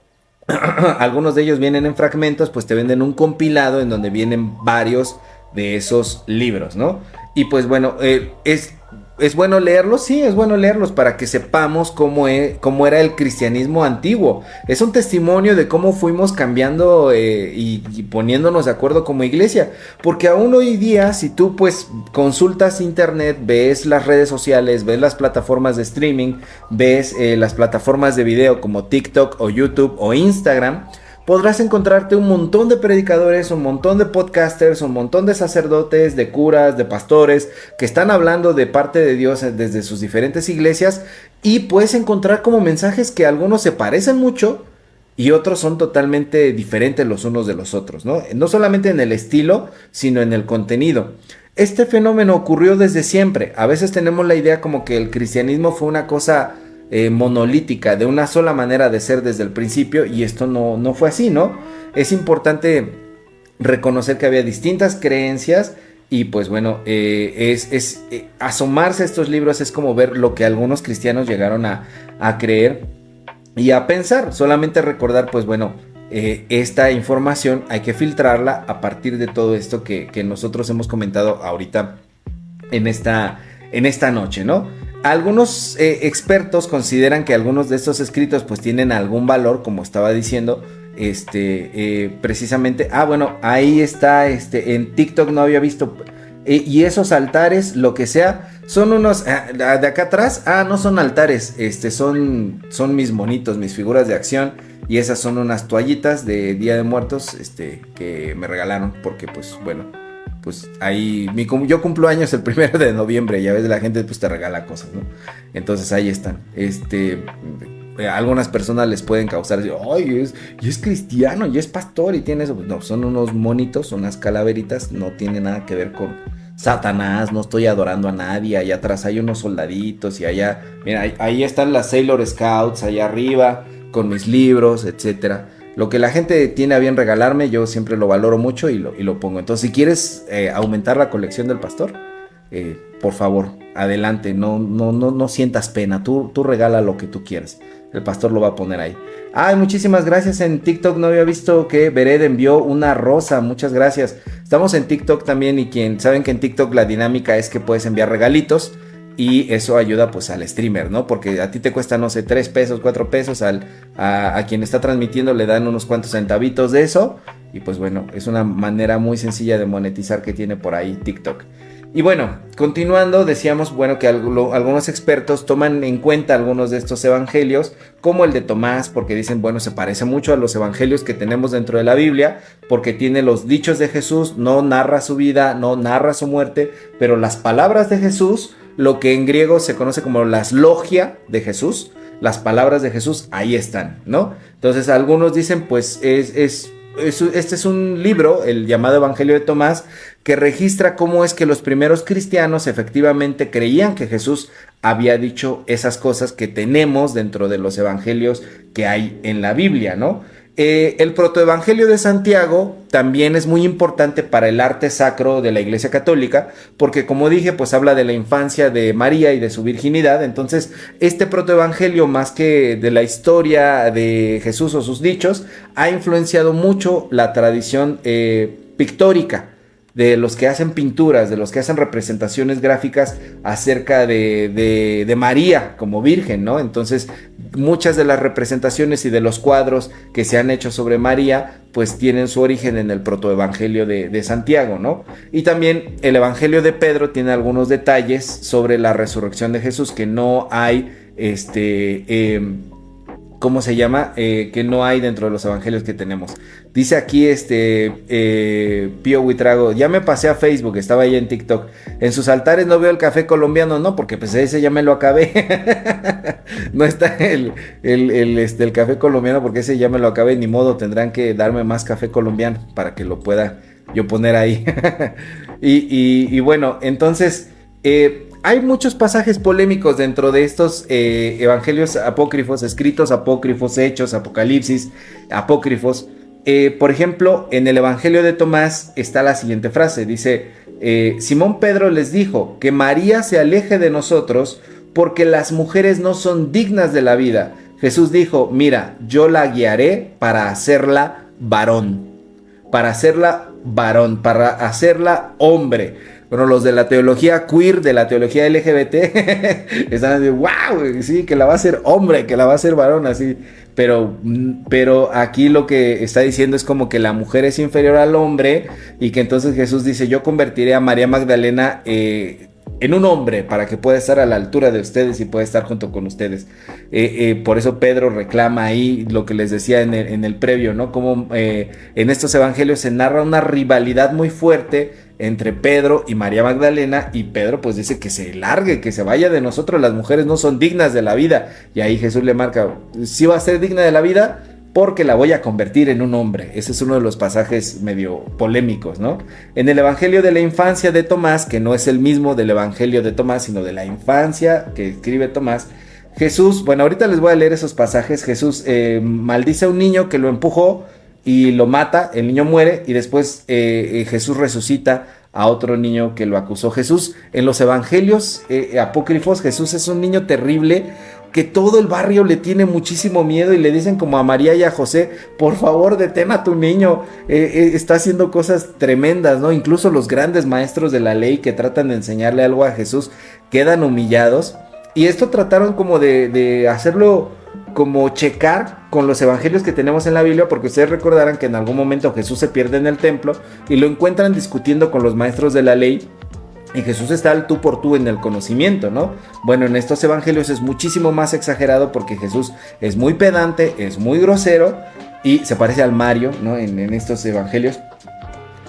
algunos de ellos vienen en fragmentos, pues te venden un compilado en donde vienen varios de esos libros, ¿no? Y pues bueno, ¿es bueno leerlos? Sí, es bueno leerlos para que sepamos cómo era el cristianismo antiguo. Es un testimonio de cómo fuimos cambiando y poniéndonos de acuerdo como iglesia. Porque aún hoy día, si tú pues consultas internet, ves las redes sociales, ves las plataformas de streaming, ves las plataformas de video como TikTok o YouTube o Instagram, podrás encontrarte un montón de predicadores, un montón de podcasters, un montón de sacerdotes, de curas, de pastores, que están hablando de parte de Dios desde sus diferentes iglesias, y puedes encontrar como mensajes que algunos se parecen mucho y otros son totalmente diferentes los unos de los otros, ¿no? No solamente en el estilo, sino en el contenido. Este fenómeno ocurrió desde siempre. A veces tenemos la idea como que el cristianismo fue una cosa monolítica, de una sola manera de ser desde el principio, y esto no fue así, ¿no? Es importante reconocer que había distintas creencias y pues bueno, asomarse a estos libros es como ver lo que algunos cristianos llegaron a creer y a pensar. Solamente recordar, pues bueno, esta información hay que filtrarla a partir de todo esto que nosotros hemos comentado ahorita en esta noche, ¿no? Algunos expertos consideran que algunos de estos escritos pues tienen algún valor, como estaba diciendo, precisamente. Bueno, ahí está, en TikTok no había visto. Y esos altares, lo que sea, son unos, de acá atrás, no son altares, son mis monitos, mis figuras de acción, y esas son unas toallitas de Día de Muertos, que me regalaron, porque pues bueno, pues ahí, yo cumplo años el 1 de noviembre, y a veces la gente pues te regala cosas, ¿no? Entonces ahí están, algunas personas les pueden causar, ay, y es cristiano, y es pastor, y tiene eso. Pues no, son unos monitos, unas calaveritas, no tiene nada que ver con Satanás, no estoy adorando a nadie. Allá atrás hay unos soldaditos, y allá, mira, ahí están las Sailor Scouts, allá arriba, con mis libros, etcétera. Lo que la gente tiene a bien regalarme, yo siempre lo valoro mucho y lo pongo. Entonces, si quieres aumentar la colección del pastor, por favor, adelante, no sientas pena, tú regala lo que tú quieras. El pastor lo va a poner ahí. Muchísimas gracias. En TikTok no había visto que Bered envió una rosa. Muchas gracias. Estamos en TikTok también, y saben que en TikTok la dinámica es que puedes enviar regalitos, y eso ayuda pues al streamer, ¿no? Porque a ti te cuesta, no sé, 3 pesos, 4 pesos, a quien está transmitiendo le dan unos cuantos centavitos de eso, y pues bueno, es una manera muy sencilla de monetizar que tiene por ahí TikTok. Y bueno, continuando, decíamos, bueno, que algunos expertos toman en cuenta algunos de estos evangelios, como el de Tomás, porque dicen, bueno, se parece mucho a los evangelios que tenemos dentro de la Biblia, porque tiene los dichos de Jesús, no narra su vida, no narra su muerte, pero las palabras de Jesús, lo que en griego se conoce como las logia de Jesús, las palabras de Jesús, ahí están, ¿no? Entonces algunos dicen, pues este es un libro, el llamado Evangelio de Tomás, que registra cómo es que los primeros cristianos efectivamente creían que Jesús había dicho esas cosas que tenemos dentro de los evangelios que hay en la Biblia, ¿no? El protoevangelio de Santiago también es muy importante para el arte sacro de la Iglesia Católica, porque como dije, pues habla de la infancia de María y de su virginidad. Entonces, este protoevangelio, más que de la historia de Jesús o sus dichos, ha influenciado mucho la tradición pictórica de los que hacen pinturas, de los que hacen representaciones gráficas acerca de María como virgen, ¿no? Entonces, muchas de las representaciones y de los cuadros que se han hecho sobre María, pues tienen su origen en el protoevangelio de Santiago, ¿no? Y también el evangelio de Pedro tiene algunos detalles sobre la resurrección de Jesús que no hay, ¿cómo se llama? Que no hay dentro de los evangelios que tenemos. Dice aquí Pío Huitrago, ya me pasé a Facebook, estaba ahí en TikTok. En sus altares no veo el café colombiano, no, porque pues ese ya me lo acabé. No está el café colombiano, porque ese ya me lo acabé, ni modo, tendrán que darme más café colombiano para que lo pueda yo poner ahí. y bueno, entonces hay muchos pasajes polémicos dentro de estos evangelios apócrifos, escritos apócrifos, hechos, apocalipsis, apócrifos. Por ejemplo, en el evangelio de Tomás está la siguiente frase, dice, Simón Pedro les dijo, que María se aleje de nosotros, porque las mujeres no son dignas de la vida. Jesús dijo, mira, yo la guiaré para hacerla varón, para hacerla hombre. Bueno, los de la teología queer, de la teología LGBT, están diciendo, wow, sí, que la va a hacer hombre, que la va a hacer varón, así. Pero aquí lo que está diciendo es como que la mujer es inferior al hombre, y que entonces Jesús dice, yo convertiré a María Magdalena en un hombre para que pueda estar a la altura de ustedes y pueda estar junto con ustedes. Por eso Pedro reclama ahí lo que les decía en el previo, ¿no? Como en estos evangelios se narra una rivalidad muy fuerte entre Pedro y María Magdalena, y Pedro pues dice que se largue, que se vaya de nosotros, las mujeres no son dignas de la vida. Y ahí Jesús le marca, sí va a ser digna de la vida, porque la voy a convertir en un hombre. Ese es uno de los pasajes medio polémicos, ¿no? En el Evangelio de la infancia de Tomás, que no es el mismo del Evangelio de Tomás, sino de la infancia que escribe Tomás, Jesús, bueno, ahorita les voy a leer esos pasajes. Jesús maldice a un niño que lo empujó y lo mata, el niño muere, y después Jesús resucita a otro niño que lo acusó. Jesús, en los evangelios apócrifos, Jesús es un niño terrible, que todo el barrio le tiene muchísimo miedo y le dicen como a María y a José, por favor detén a tu niño, está haciendo cosas tremendas, ¿no? Incluso los grandes maestros de la ley que tratan de enseñarle algo a Jesús quedan humillados, y esto trataron como de hacerlo como checar con los evangelios que tenemos en la Biblia, porque ustedes recordarán que en algún momento Jesús se pierde en el templo y lo encuentran discutiendo con los maestros de la ley, y Jesús está al tú por tú en el conocimiento, ¿no? Bueno, en estos evangelios es muchísimo más exagerado, porque Jesús es muy pedante, es muy grosero y se parece al Mario, ¿no? En estos evangelios,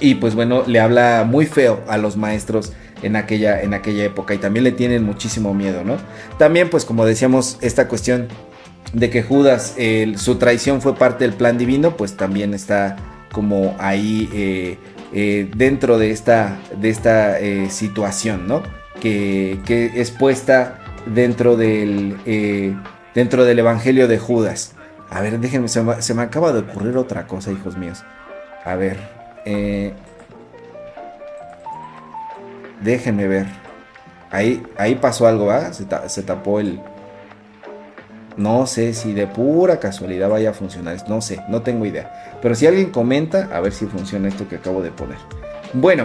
y pues bueno, le habla muy feo a los maestros en aquella época, y también le tienen muchísimo miedo, ¿no? También pues como decíamos, esta cuestión de que Judas, su traición fue parte del plan divino, pues también está como ahí dentro de esta situación, ¿no? Que es puesta dentro del evangelio de Judas. A ver, déjenme, se me acaba de ocurrir otra cosa, hijos míos. A ver, déjenme ver. Ahí pasó algo, ¿va? Se tapó el... No sé si de pura casualidad vaya a funcionar. No sé, no tengo idea. Pero si alguien comenta, a ver si funciona esto que acabo de poner. Bueno,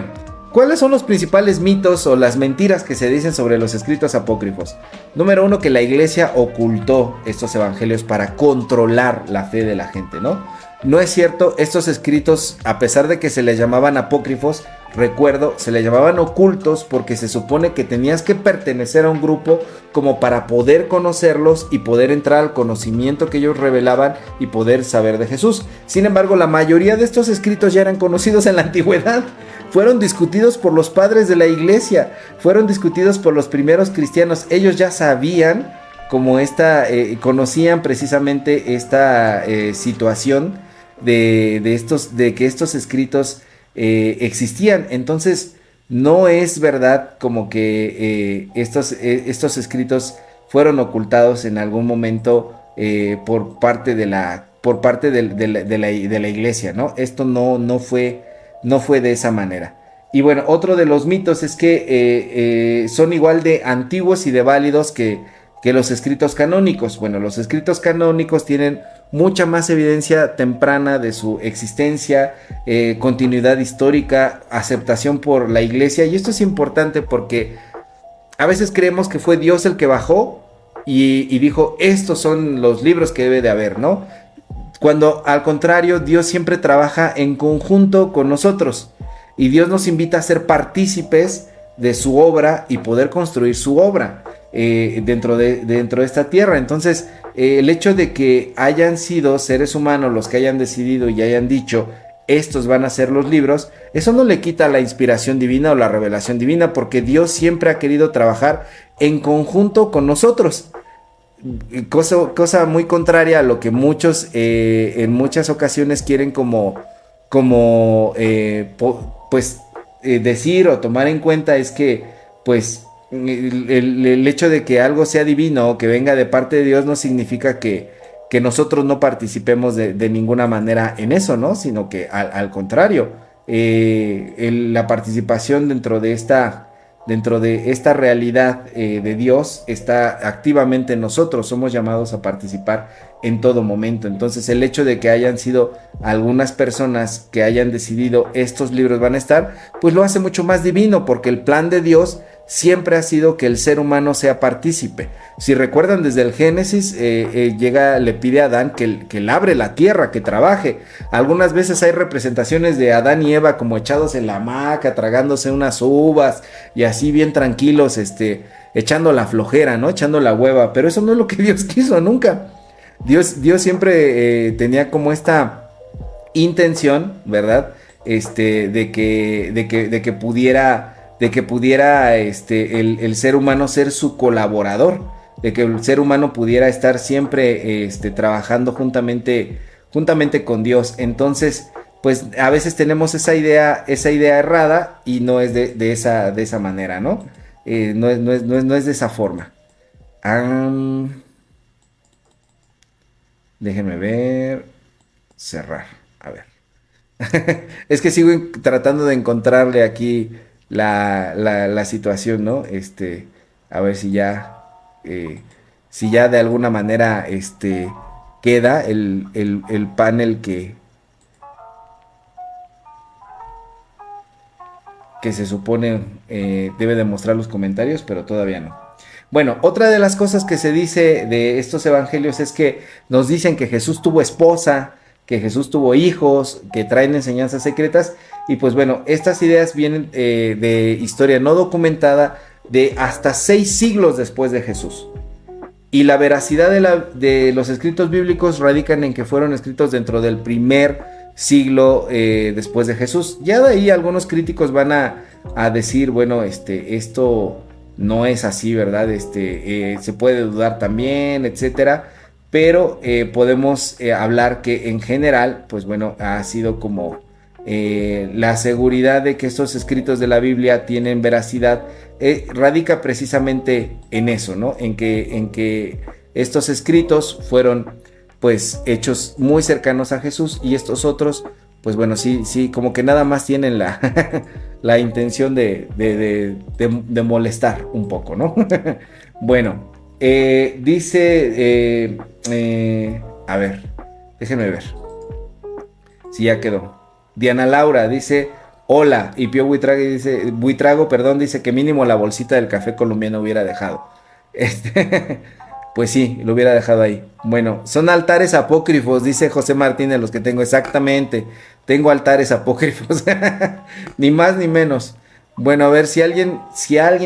¿cuáles son los principales mitos o las mentiras que se dicen sobre los escritos apócrifos? Número 1, que la iglesia ocultó estos evangelios para controlar la fe de la gente, ¿no? No es cierto, estos escritos, a pesar de que se les llamaban apócrifos, recuerdo, se les llamaban ocultos porque se supone que tenías que pertenecer a un grupo como para poder conocerlos y poder entrar al conocimiento que ellos revelaban y poder saber de Jesús. Sin embargo, la mayoría de estos escritos ya eran conocidos en la antigüedad. Fueron discutidos por los padres de la iglesia, fueron discutidos por los primeros cristianos. Ellos ya sabían como conocían precisamente esta situación de que estos escritos existían. Entonces no es verdad como que estos escritos fueron ocultados en algún momento por parte de la iglesia, ¿no? Esto no fue de esa manera. Y bueno, otro de los mitos es que son igual de antiguos y de válidos que los escritos canónicos. Bueno, los escritos canónicos tienen mucha más evidencia temprana de su existencia, continuidad histórica, aceptación por la iglesia. Y esto es importante porque a veces creemos que fue Dios el que bajó y dijo, estos son los libros que debe de haber, ¿no? Cuando al contrario, Dios siempre trabaja en conjunto con nosotros. Y Dios nos invita a ser partícipes de su obra y poder construir su obra dentro de esta tierra. Entonces, el hecho de que hayan sido seres humanos los que hayan decidido y hayan dicho, estos van a ser los libros, eso no le quita la inspiración divina o la revelación divina, porque Dios siempre ha querido trabajar en conjunto con nosotros. Cosa muy contraria a lo que muchos en muchas ocasiones quieren decir o tomar en cuenta, es que pues el hecho de que algo sea divino o que venga de parte de Dios no significa que nosotros no participemos de ninguna manera en eso, ¿no? Sino que al contrario, la participación dentro de esta realidad de Dios está activamente en nosotros. Somos llamados a participar en todo momento. Entonces, el hecho de que hayan sido algunas personas que hayan decidido estos libros van a estar, pues lo hace mucho más divino, porque el plan de Dios siempre ha sido que el ser humano sea partícipe. Si recuerdan, desde el Génesis le pide a Adán que labre la tierra, que trabaje. Algunas veces hay representaciones de Adán y Eva como echados en la hamaca, tragándose unas uvas y así bien tranquilos, echando la flojera, ¿no? Echando la hueva. Pero eso no es lo que Dios quiso nunca. Dios siempre tenía como esta intención, ¿verdad? De que pudiera el ser humano ser su colaborador, de que el ser humano pudiera estar siempre trabajando juntamente con Dios. Entonces, pues a veces tenemos esa idea errada y no es de esa manera, ¿no? No es de esa forma. Déjenme ver. Cerrar. A ver. Es que sigo tratando de encontrarle aquí la situación, ¿no? A ver si ya de alguna manera queda el panel que se supone debe demostrar los comentarios, pero todavía no. Bueno, otra de las cosas que se dice de estos evangelios es que nos dicen que Jesús tuvo esposa, que Jesús tuvo hijos, que traen enseñanzas secretas. Y pues bueno, estas ideas vienen de historia no documentada de hasta 6 siglos después de Jesús. Y la veracidad de los escritos bíblicos radican en que fueron escritos dentro del primer siglo después de Jesús. Ya de ahí algunos críticos van a decir, bueno, esto no es así, ¿verdad? Se puede dudar también, etcétera. Pero podemos hablar que en general, pues bueno, ha sido como la seguridad de que estos escritos de la Biblia tienen veracidad, radica precisamente en eso, ¿no? En que estos escritos fueron pues hechos muy cercanos a Jesús, y estos otros, pues bueno, sí, como que nada más tienen la intención de molestar un poco, ¿no? Bueno, dice, a ver, déjenme ver si ya quedó. Diana Laura dice, hola, y Pío Buitrago, dice que mínimo la bolsita del café colombiano hubiera dejado. Pues sí, lo hubiera dejado ahí. Bueno, son altares apócrifos, dice José Martínez, los que tengo. Exactamente, tengo altares apócrifos. Ni más ni menos. Bueno, a ver si alguien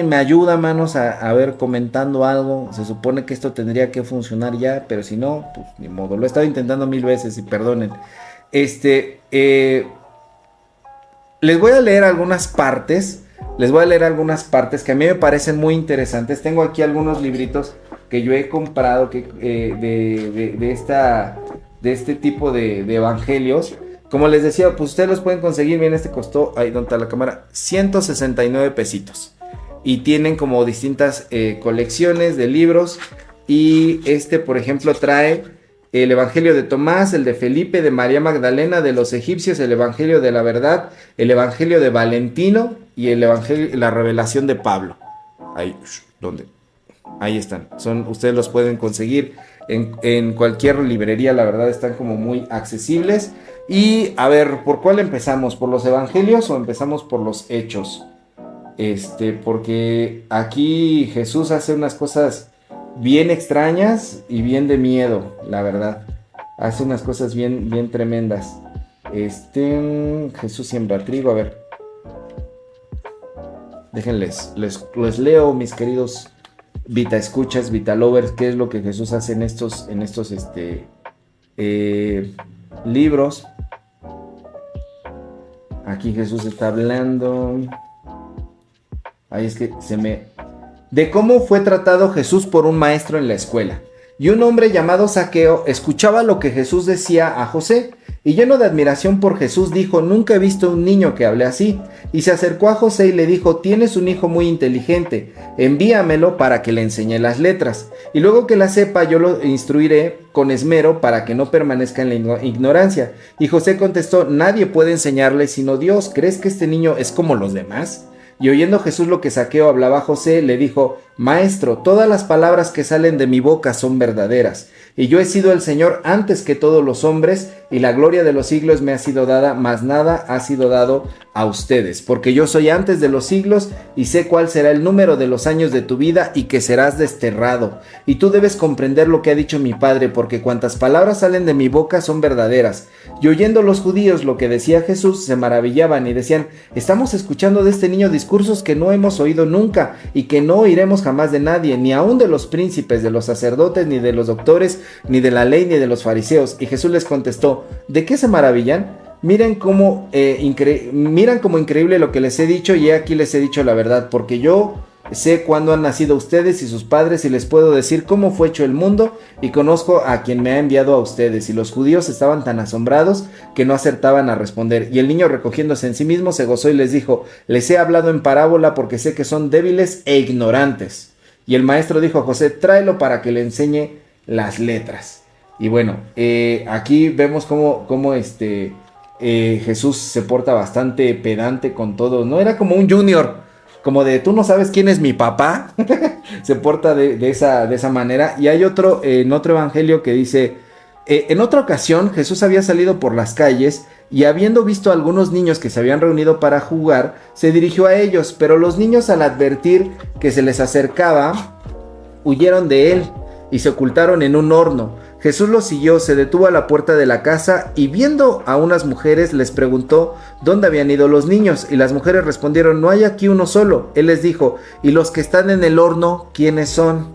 me ayuda, manos, a ver comentando algo. Se supone que esto tendría que funcionar ya, pero si no, pues ni modo. Lo he estado intentando 1000 veces y perdonen. Les voy a leer algunas partes. Que a mí me parecen muy interesantes. Tengo aquí algunos libritos que yo he comprado de este tipo de evangelios. Como les decía, pues ustedes los pueden conseguir. Bien, costó, ahí donde está la cámara, 169 pesitos. Y tienen como distintas colecciones de libros. Y por ejemplo, trae el Evangelio de Tomás, el de Felipe, de María Magdalena, de los egipcios, el Evangelio de la Verdad, el Evangelio de Valentino y el Evangelio, la Revelación de Pablo. Ahí, ¿dónde? Ahí están. Ustedes los pueden conseguir en cualquier librería. La verdad, están como muy accesibles. Y a ver, ¿por cuál empezamos? ¿Por los evangelios o empezamos por los hechos? Porque aquí Jesús hace unas cosas bien extrañas y bien de miedo, la verdad. Hace unas cosas bien tremendas. Jesús siembra trigo, a ver. Déjenles, les leo, mis queridos Vita escuchas, Vita lovers, qué es lo que Jesús hace en estos libros. Aquí Jesús está hablando. Ahí es que de cómo fue tratado Jesús por un maestro en la escuela. Y un hombre llamado Zaqueo escuchaba lo que Jesús decía a José, y lleno de admiración por Jesús dijo: nunca he visto un niño que hable así. Y se acercó a José y le dijo: tienes un hijo muy inteligente, envíamelo para que le enseñe las letras, y luego que la sepa yo lo instruiré con esmero para que no permanezca en la ignorancia. Y José contestó: nadie puede enseñarle sino Dios. ¿Crees que este niño es como los demás? Y oyendo Jesús lo que Zaqueo hablaba a José, le dijo: Maestro, todas las palabras que salen de mi boca son verdaderas, y yo he sido el Señor antes que todos los hombres, y la gloria de los siglos me ha sido dada, mas nada ha sido dado a ustedes, porque yo soy antes de los siglos, y sé cuál será el número de los años de tu vida, y que serás desterrado. Y tú debes comprender lo que ha dicho mi Padre, porque cuantas palabras salen de mi boca son verdaderas. Y oyendo los judíos lo que decía Jesús, se maravillaban y decían: estamos escuchando de este niño discursos que no hemos oído nunca, y que no oiremos jamás de nadie, ni aun de los príncipes, de los sacerdotes, ni de los doctores, ni de la ley, ni de los fariseos. Y Jesús les contestó: ¿de qué se maravillan? Miran como increíble lo que les he dicho, y aquí les he dicho la verdad, porque yo sé cuándo han nacido ustedes y sus padres, y les puedo decir cómo fue hecho el mundo, y conozco a quien me ha enviado a ustedes. Y los judíos estaban tan asombrados que no acertaban a responder. Y el niño, recogiéndose en sí mismo, se gozó y les dijo: les he hablado en parábola porque sé que son débiles e ignorantes. Y el maestro dijo a José: tráelo para que le enseñe las letras. Y bueno, aquí vemos cómo Jesús se porta bastante pedante con todo, ¿no? Era como un junior, como de: tú no sabes quién es mi papá. Se porta de esa manera. Y hay otro, en otro evangelio, que dice: en otra ocasión Jesús había salido por las calles, y habiendo visto a algunos niños que se habían reunido para jugar, se dirigió a ellos, pero los niños, al advertir que se les acercaba, huyeron de él y se ocultaron en un horno. Jesús los siguió, se detuvo a la puerta de la casa, y viendo a unas mujeres les preguntó dónde habían ido los niños, y las mujeres respondieron: no hay aquí uno solo. Él les dijo: ¿y los que están en el horno, quiénes son?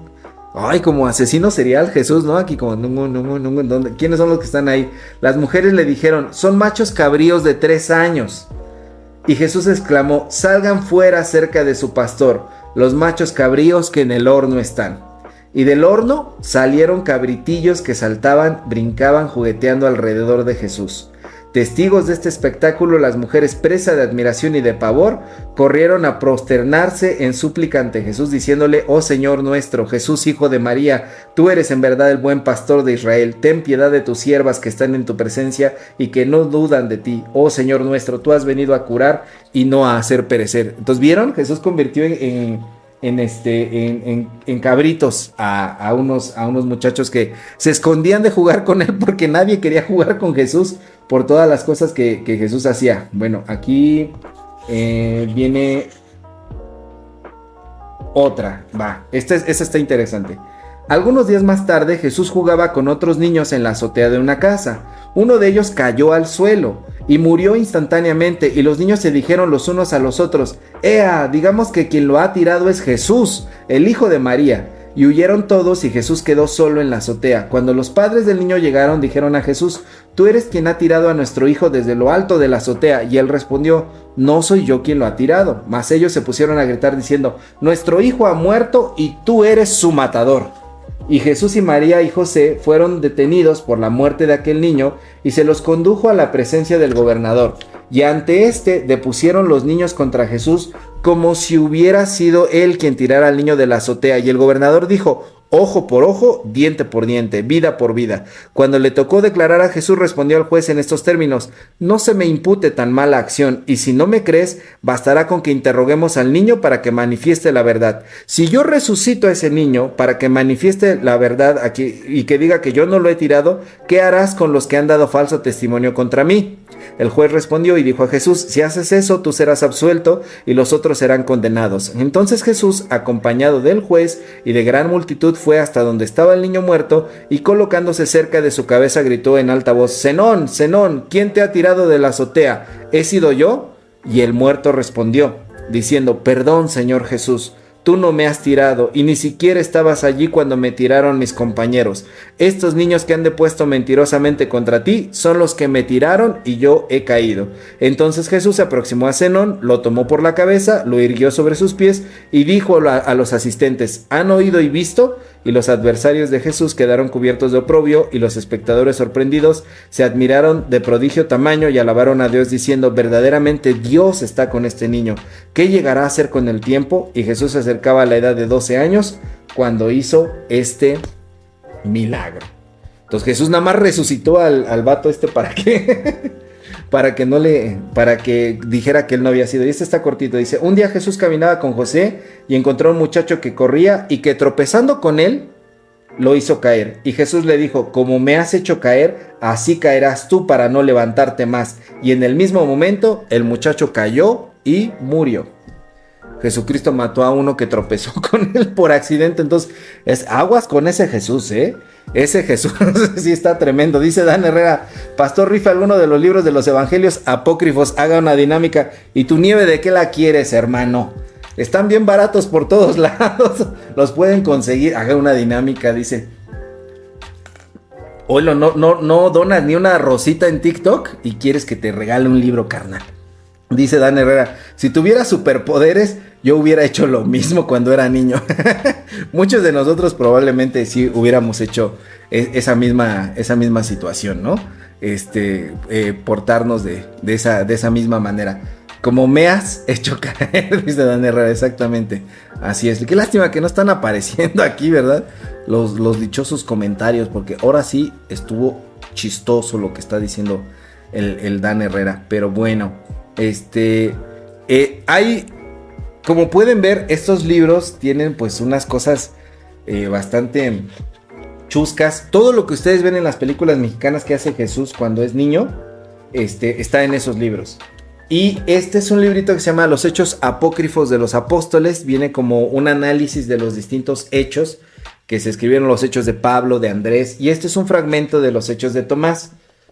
Ay, como asesino serial Jesús, ¿no? Aquí como, ¿dónde? ¿Quiénes son los que están ahí? Las mujeres le dijeron: son machos cabríos de 3 años. Y Jesús exclamó: salgan fuera cerca de su pastor, los machos cabríos que en el horno están. Y del horno salieron cabritillos que saltaban, brincaban, jugueteando alrededor de Jesús. Testigos de este espectáculo, las mujeres, presas de admiración y de pavor, corrieron a prosternarse en súplica ante Jesús, diciéndole: oh Señor nuestro, Jesús, hijo de María, tú eres en verdad el buen pastor de Israel. Ten piedad de tus siervas que están en tu presencia y que no dudan de ti. Oh Señor nuestro, tú has venido a curar y no a hacer perecer. Entonces, ¿vieron? Jesús convirtió en cabritos a unos muchachos que se escondían de jugar con él, porque nadie quería jugar con Jesús por todas las cosas que Jesús hacía. Bueno, aquí viene otra. Esta está interesante. Algunos días más tarde, Jesús jugaba con otros niños en la azotea de una casa. Uno de ellos cayó al suelo y murió instantáneamente, y los niños se dijeron los unos a los otros: ¡ea! Digamos que quien lo ha tirado es Jesús, el hijo de María. Y huyeron todos, y Jesús quedó solo en la azotea. Cuando los padres del niño llegaron, dijeron a Jesús: tú eres quien ha tirado a nuestro hijo desde lo alto de la azotea. Y él respondió: no soy yo quien lo ha tirado. Mas ellos se pusieron a gritar diciendo: nuestro hijo ha muerto y tú eres su matador. Y Jesús y María y José fueron detenidos por la muerte de aquel niño, y se los condujo a la presencia del gobernador. Y ante depusieron los niños contra Jesús, como si hubiera sido él quien tirara al niño de la azotea. Y el gobernador dijo: ojo por ojo, diente por diente, vida por vida. Cuando le tocó declarar a Jesús, respondió al juez en estos términos: no se me impute tan mala acción, y si no me crees, bastará con que interroguemos al niño para que manifieste la verdad. Si yo resucito a ese niño para que manifieste la verdad aquí, y que diga que yo no lo he tirado, ¿qué harás con los que han dado falso testimonio contra mí? El juez respondió y dijo a Jesús: si haces eso, tú serás absuelto y los otros serán condenados. Entonces Jesús, acompañado del juez y de gran multitud, fue hasta donde estaba el niño muerto, y colocándose cerca de su cabeza gritó en alta voz: Zenón, Zenón, ¿quién te ha tirado de la azotea? ¿He sido yo? Y el muerto respondió, diciendo: perdón, Señor Jesús, tú no me has tirado, y ni siquiera estabas allí cuando me tiraron mis compañeros. Estos niños que han depuesto mentirosamente contra ti son los que me tiraron, y yo he caído. Entonces Jesús se aproximó a Zenón, lo tomó por la cabeza, lo irguió sobre sus pies, y dijo a los asistentes: ¿han oído y visto? Y los adversarios de Jesús quedaron cubiertos de oprobio, y los espectadores, sorprendidos, se admiraron de prodigio tamaño y alabaron a Dios diciendo: verdaderamente Dios está con este niño. ¿Qué llegará a hacer con el tiempo? Y Jesús se acercaba a la edad de 12 años cuando hizo este milagro. Entonces Jesús nada más resucitó al vato para qué, para que dijera que él no había sido. Y este está cortito, dice: un día Jesús caminaba con José y encontró a un muchacho que corría y que tropezando con él, lo hizo caer. Y Jesús le dijo: como me has hecho caer, así caerás tú para no levantarte más. Y en el mismo momento, el muchacho cayó y murió. Jesucristo mató a uno que tropezó con él por accidente. Entonces, aguas con ese Jesús, ¿eh? Ese Jesús sí está tremendo. Dice Dan Herrera: pastor, rifa alguno de los libros de los evangelios apócrifos, haga una dinámica. ¿Y tu nieve de qué la quieres, hermano? Están bien baratos por todos lados. Los pueden conseguir. Haga una dinámica, dice. Oilo, no donas ni una rosita en TikTok y quieres que te regale un libro, carnal. Dice Dan Herrera: si tuviera superpoderes, yo hubiera hecho lo mismo cuando era niño. Muchos de nosotros probablemente sí hubiéramos hecho esa misma situación, ¿no? Portarnos de esa misma manera. Como me has hecho caer, dice Dan Herrera, exactamente. Así es. Qué lástima que no están apareciendo aquí, ¿verdad? Los dichosos comentarios, porque ahora sí estuvo chistoso lo que está diciendo el Dan Herrera. Pero bueno, hay, como pueden ver, estos libros tienen pues unas cosas bastante chuscas. Todo lo que ustedes ven en las películas mexicanas que hace Jesús cuando es niño, está en esos libros. Y este es un librito que se llama Los Hechos Apócrifos de los Apóstoles. Viene como un análisis de los distintos hechos que se escribieron, los hechos de Pablo, de Andrés. Y este es un fragmento de los hechos de Tomás.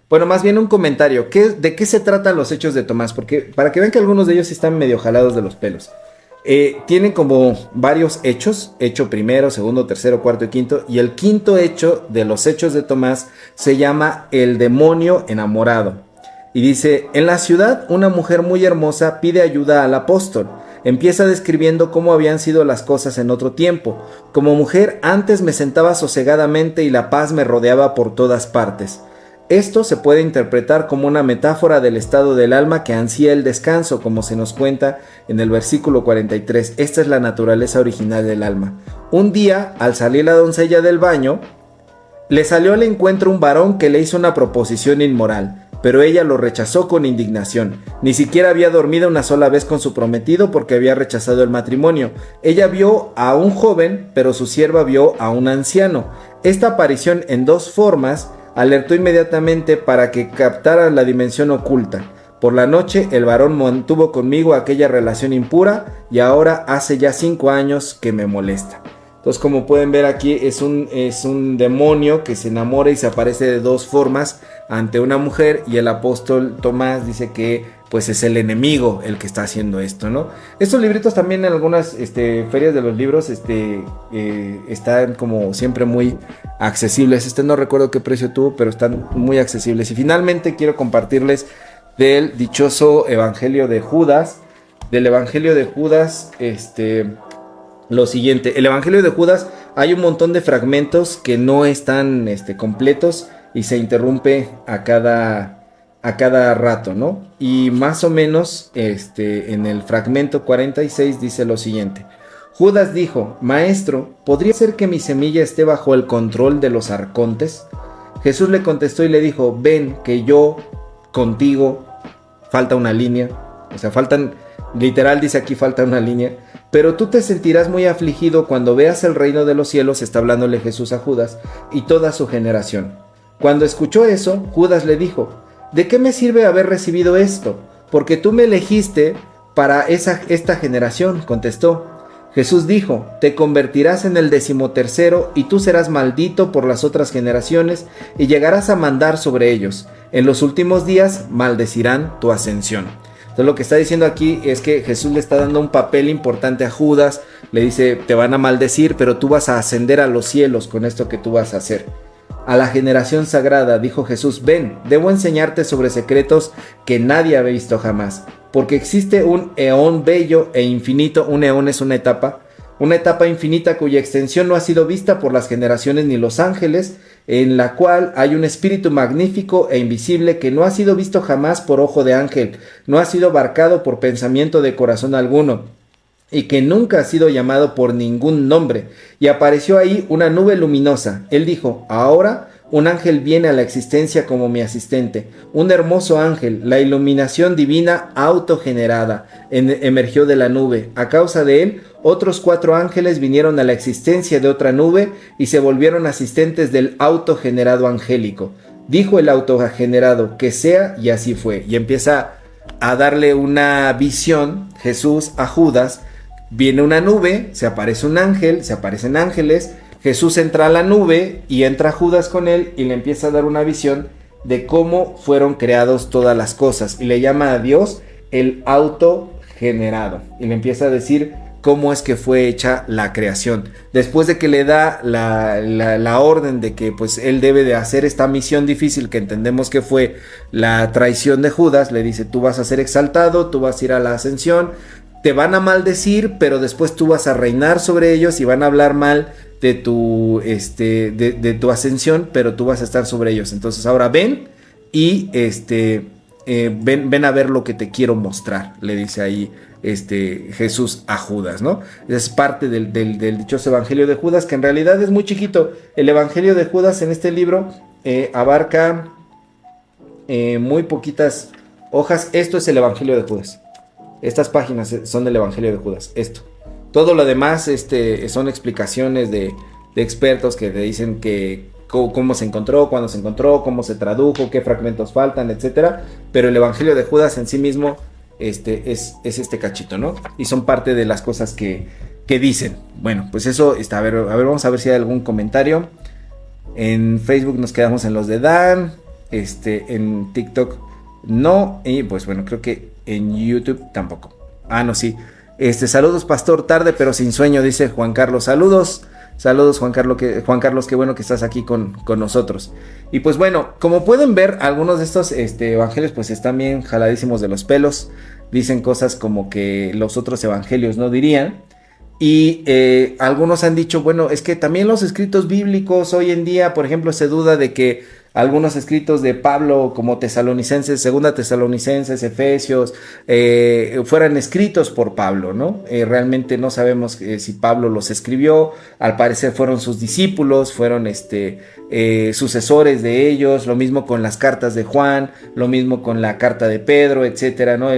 Bueno, más bien un comentario. ¿De qué se tratan los hechos de Tomás? Porque para que vean que algunos de ellos están medio jalados de los pelos. Tienen como varios hechos. Hecho primero, segundo, tercero, cuarto y quinto. Y el quinto hecho de los hechos de Tomás se llama El demonio enamorado. Y dice: en la ciudad una mujer muy hermosa pide ayuda al apóstol. Empieza describiendo cómo habían sido las cosas en otro tiempo. Como mujer antes me sentaba sosegadamente y la paz me rodeaba por todas partes. Esto se puede interpretar como una metáfora del estado del alma que ansía el descanso, como se nos cuenta en el versículo 43. Esta es la naturaleza original del alma. Un día, al salir la doncella del baño, le salió al encuentro un varón que le hizo una proposición inmoral. Pero ella lo rechazó con indignación. Ni siquiera había dormido una sola vez con su prometido porque había rechazado el matrimonio. Ella vio a un joven, pero su sierva vio a un anciano. Esta aparición en dos formas alertó inmediatamente para que captara la dimensión oculta. Por la noche el varón mantuvo conmigo aquella relación impura y ahora hace ya 5 años que me molesta. Entonces, como pueden ver aquí, es un demonio que se enamora y se aparece de dos formas ante una mujer, y el apóstol Tomás dice que pues es el enemigo el que está haciendo esto, ¿no? Estos libritos también en algunas ferias de los libros están como siempre muy accesibles. No recuerdo qué precio tuvo, pero están muy accesibles. Y finalmente quiero compartirles del dichoso Evangelio de Judas. Del Evangelio de Judas, lo siguiente: el Evangelio de Judas, hay un montón de fragmentos que no están completos y se interrumpe a cada rato, ¿no? Y más o menos en el fragmento 46 dice lo siguiente: Judas dijo: Maestro, ¿podría ser que mi semilla esté bajo el control de los arcontes? Jesús le contestó y le dijo: ven, que yo contigo. Falta una línea, o sea, literal dice aquí, falta una línea. Pero tú te sentirás muy afligido cuando veas el reino de los cielos, está hablándole Jesús a Judas, y toda su generación. Cuando escuchó eso, Judas le dijo: ¿de qué me sirve haber recibido esto? Porque tú me elegiste para esta generación, contestó. Jesús dijo: te convertirás en el 13º y tú serás maldito por las otras generaciones y llegarás a mandar sobre ellos. En los últimos días maldecirán tu ascensión. Entonces lo que está diciendo aquí es que Jesús le está dando un papel importante a Judas. Le dice: te van a maldecir, pero tú vas a ascender a los cielos con esto que tú vas a hacer. A la generación sagrada dijo Jesús: ven, debo enseñarte sobre secretos que nadie ha visto jamás. Porque existe un eón bello e infinito. Un eón es una etapa infinita cuya extensión no ha sido vista por las generaciones ni los ángeles, en la cual hay un espíritu magnífico e invisible que no ha sido visto jamás por ojo de ángel, no ha sido abarcado por pensamiento de corazón alguno, y que nunca ha sido llamado por ningún nombre. Y apareció ahí una nube luminosa. Él dijo: ahora un ángel viene a la existencia como mi asistente. Un hermoso ángel, la iluminación divina autogenerada, emergió de la nube. A causa de él, otros 4 ángeles vinieron a la existencia de otra nube y se volvieron asistentes del autogenerado angélico. Dijo el autogenerado, que sea, y así fue. Y empieza a darle una visión, Jesús, a Judas. Viene una nube, se aparece un ángel, se aparecen ángeles. Jesús entra a la nube y entra Judas con él y le empieza a dar una visión de cómo fueron creados todas las cosas. Y le llama a Dios el autogenerado. Y le empieza a decir cómo es que fue hecha la creación. Después de que le da la orden de que pues él debe de hacer esta misión difícil que entendemos que fue la traición de Judas, le dice: tú vas a ser exaltado, tú vas a ir a la ascensión, te van a maldecir, pero después tú vas a reinar sobre ellos y van a hablar mal de de tu ascensión, pero tú vas a estar sobre ellos. Entonces ahora ven y ven a ver lo que te quiero mostrar, le dice ahí Jesús a Judas, ¿no? Es parte del dichoso evangelio de Judas, que en realidad es muy chiquito. El evangelio de Judas en este libro abarca muy poquitas hojas. Esto es el evangelio de Judas. Estas páginas son del evangelio de Judas. Esto. Todo lo demás son explicaciones de expertos que te dicen que cómo se encontró, cuándo se encontró, cómo se tradujo, qué fragmentos faltan, etcétera. Pero el evangelio de Judas en sí mismo es este cachito, ¿no? Y son parte de las cosas que dicen. Bueno, pues eso está. A ver, vamos a ver si hay algún comentario. En Facebook nos quedamos en los de Dan. En TikTok no. Y pues bueno, creo que en YouTube tampoco. Ah, no, sí. Saludos, pastor, tarde pero sin sueño, dice Juan Carlos. Saludos Juan Carlos, qué bueno que estás aquí con nosotros. Y pues bueno, como pueden ver, algunos de estos evangelios pues están bien jaladísimos de los pelos. Dicen cosas como que los otros evangelios no dirían. Y algunos han dicho, bueno, es que también los escritos bíblicos hoy en día, por ejemplo, se duda de que algunos escritos de Pablo, como Tesalonicenses, Segunda Tesalonicenses, Efesios, fueran escritos por Pablo, ¿no? Realmente no sabemos si Pablo los escribió. Al parecer fueron sus discípulos, fueron sucesores de ellos. Lo mismo con las cartas de Juan, lo mismo con la carta de Pedro, etcétera, ¿no?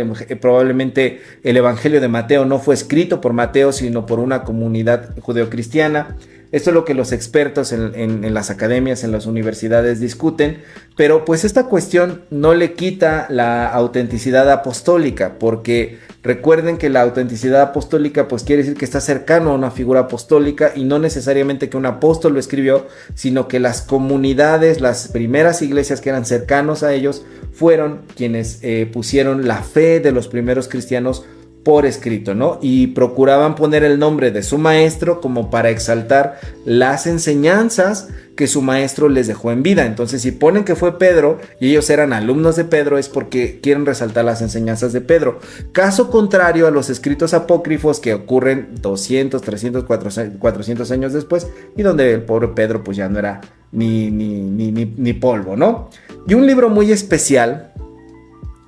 Probablemente el evangelio de Mateo no fue escrito por Mateo, sino por una comunidad judeocristiana. Esto es lo que los expertos en las academias, en las universidades discuten, pero pues esta cuestión no le quita la autenticidad apostólica, porque recuerden que la autenticidad apostólica pues quiere decir que está cercano a una figura apostólica y no necesariamente que un apóstol lo escribió, sino que las comunidades, las primeras iglesias que eran cercanos a ellos fueron quienes pusieron la fe de los primeros cristianos por escrito, ¿no? Y procuraban poner el nombre de su maestro como para exaltar las enseñanzas que su maestro les dejó en vida. Entonces, si ponen que fue Pedro y ellos eran alumnos de Pedro, es porque quieren resaltar las enseñanzas de Pedro. Caso contrario a los escritos apócrifos que ocurren 200, 300, 400 años después, y donde el pobre Pedro pues ya no era ni polvo, ¿no? Y un libro muy especial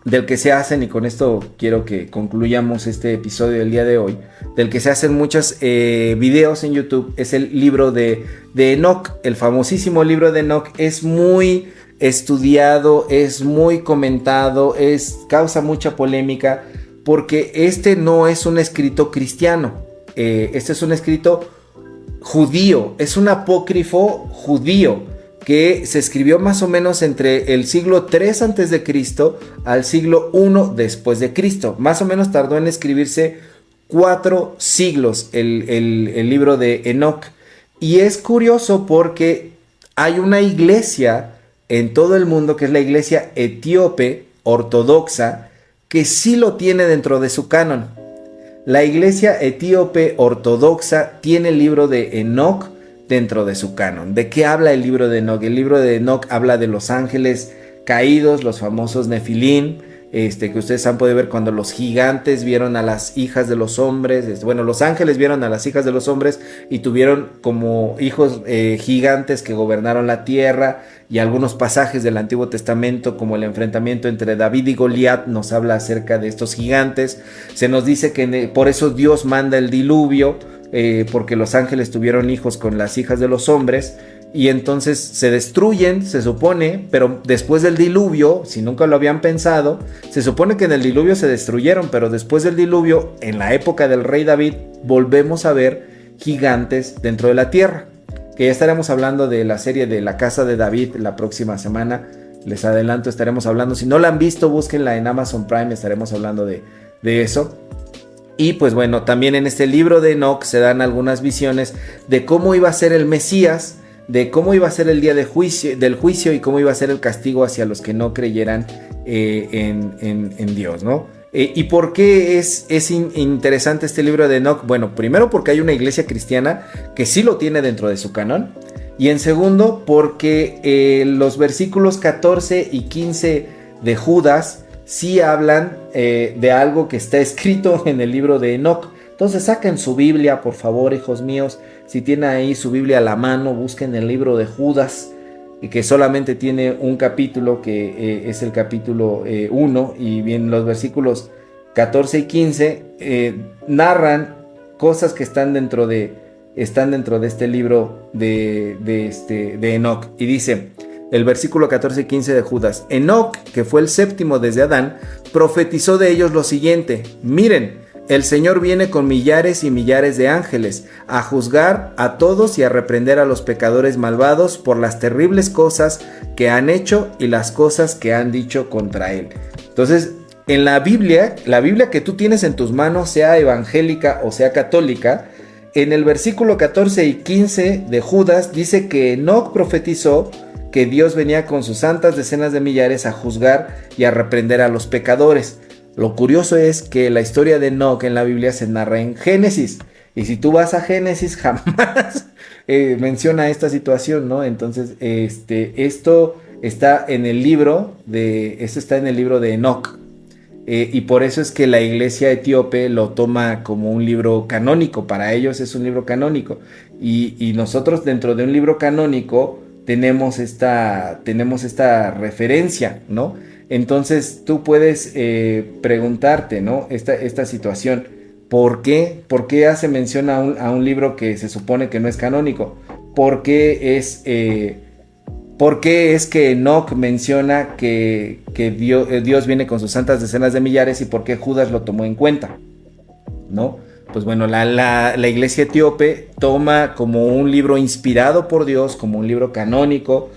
del que se hacen, y con esto quiero que concluyamos este episodio del día de hoy, del que se hacen muchos videos en YouTube, es el libro de Enoch. El famosísimo libro de Enoch es muy estudiado, es muy comentado, causa mucha polémica, porque no es un escrito cristiano, este es un escrito judío, es un apócrifo judío, que se escribió más o menos entre el siglo 3 antes de Cristo al siglo 1 después de Cristo. Más o menos tardó en escribirse 4 siglos el libro de Enoch. Y es curioso porque hay una iglesia en todo el mundo, que es la iglesia etíope ortodoxa, que sí lo tiene dentro de su canon. La iglesia etíope ortodoxa tiene el libro de Enoch dentro de su canon. ¿De qué habla el libro de Enoch? El libro de Enoch habla de los ángeles caídos, los famosos Nefilín, que ustedes han podido ver cuando los gigantes vieron a las hijas de los hombres. Bueno, los ángeles vieron a las hijas de los hombres y tuvieron como hijos gigantes que gobernaron la tierra, y algunos pasajes del Antiguo Testamento, como el enfrentamiento entre David y Goliat, nos habla acerca de estos gigantes. Se nos dice que por eso Dios manda el diluvio, porque los ángeles tuvieron hijos con las hijas de los hombres, y entonces se destruyen, se supone, pero después del diluvio, si nunca lo habían pensado, se supone que en el diluvio se destruyeron, pero después del diluvio, en la época del rey David, volvemos a ver gigantes dentro de la tierra, que ya estaremos hablando de la serie de la casa de David la próxima semana, les adelanto, estaremos hablando, si no la han visto, búsquenla en Amazon Prime, estaremos hablando de eso. Y pues bueno, también en este libro de Enoc se dan algunas visiones de cómo iba a ser el Mesías, de cómo iba a ser el día del juicio y cómo iba a ser el castigo hacia los que no creyeran en Dios, ¿no? ¿Y por qué es interesante este libro de Enoc? Bueno, primero porque hay una iglesia cristiana que sí lo tiene dentro de su canon, y en segundo porque los versículos 14 y 15 de Judas sí hablan de algo que está escrito en el libro de Enoc. Entonces saquen su Biblia, por favor, hijos míos. Si tienen ahí su Biblia a la mano, busquen el libro de Judas, que solamente tiene un capítulo, que es el capítulo 1, y bien los versículos 14 y 15 narran cosas que están dentro de este libro de Enoc. Y dice el versículo 14 y 15 de Judas: Enoc, que fue el séptimo desde Adán, profetizó de ellos lo siguiente: miren, el Señor viene con millares y millares de ángeles a juzgar a todos y a reprender a los pecadores malvados por las terribles cosas que han hecho y las cosas que han dicho contra él. Entonces, en la Biblia que tú tienes en tus manos, sea evangélica o sea católica, en el versículo 14 y 15 de Judas dice que Enoc profetizó que Dios venía con sus santas decenas de millares a juzgar y a reprender a los pecadores. Lo curioso es que la historia de Enoc en la Biblia se narra en Génesis. Y si tú vas a Génesis, jamás menciona esta situación, ¿no? Entonces, esto está en el libro de Enoc. Y por eso es que la iglesia etíope lo toma como un libro canónico. Para ellos es un libro canónico. Y nosotros, dentro de un libro canónico, tenemos esta referencia, ¿no? Entonces tú puedes preguntarte, ¿no? Esta situación, ¿por qué hace mención a un libro que se supone que no es canónico? ¿Por qué es que Enoc menciona que Dios viene con sus santas decenas de millares, y por qué Judas lo tomó en cuenta, ¿no? Pues bueno, la iglesia etíope toma como un libro inspirado por Dios, como un libro canónico,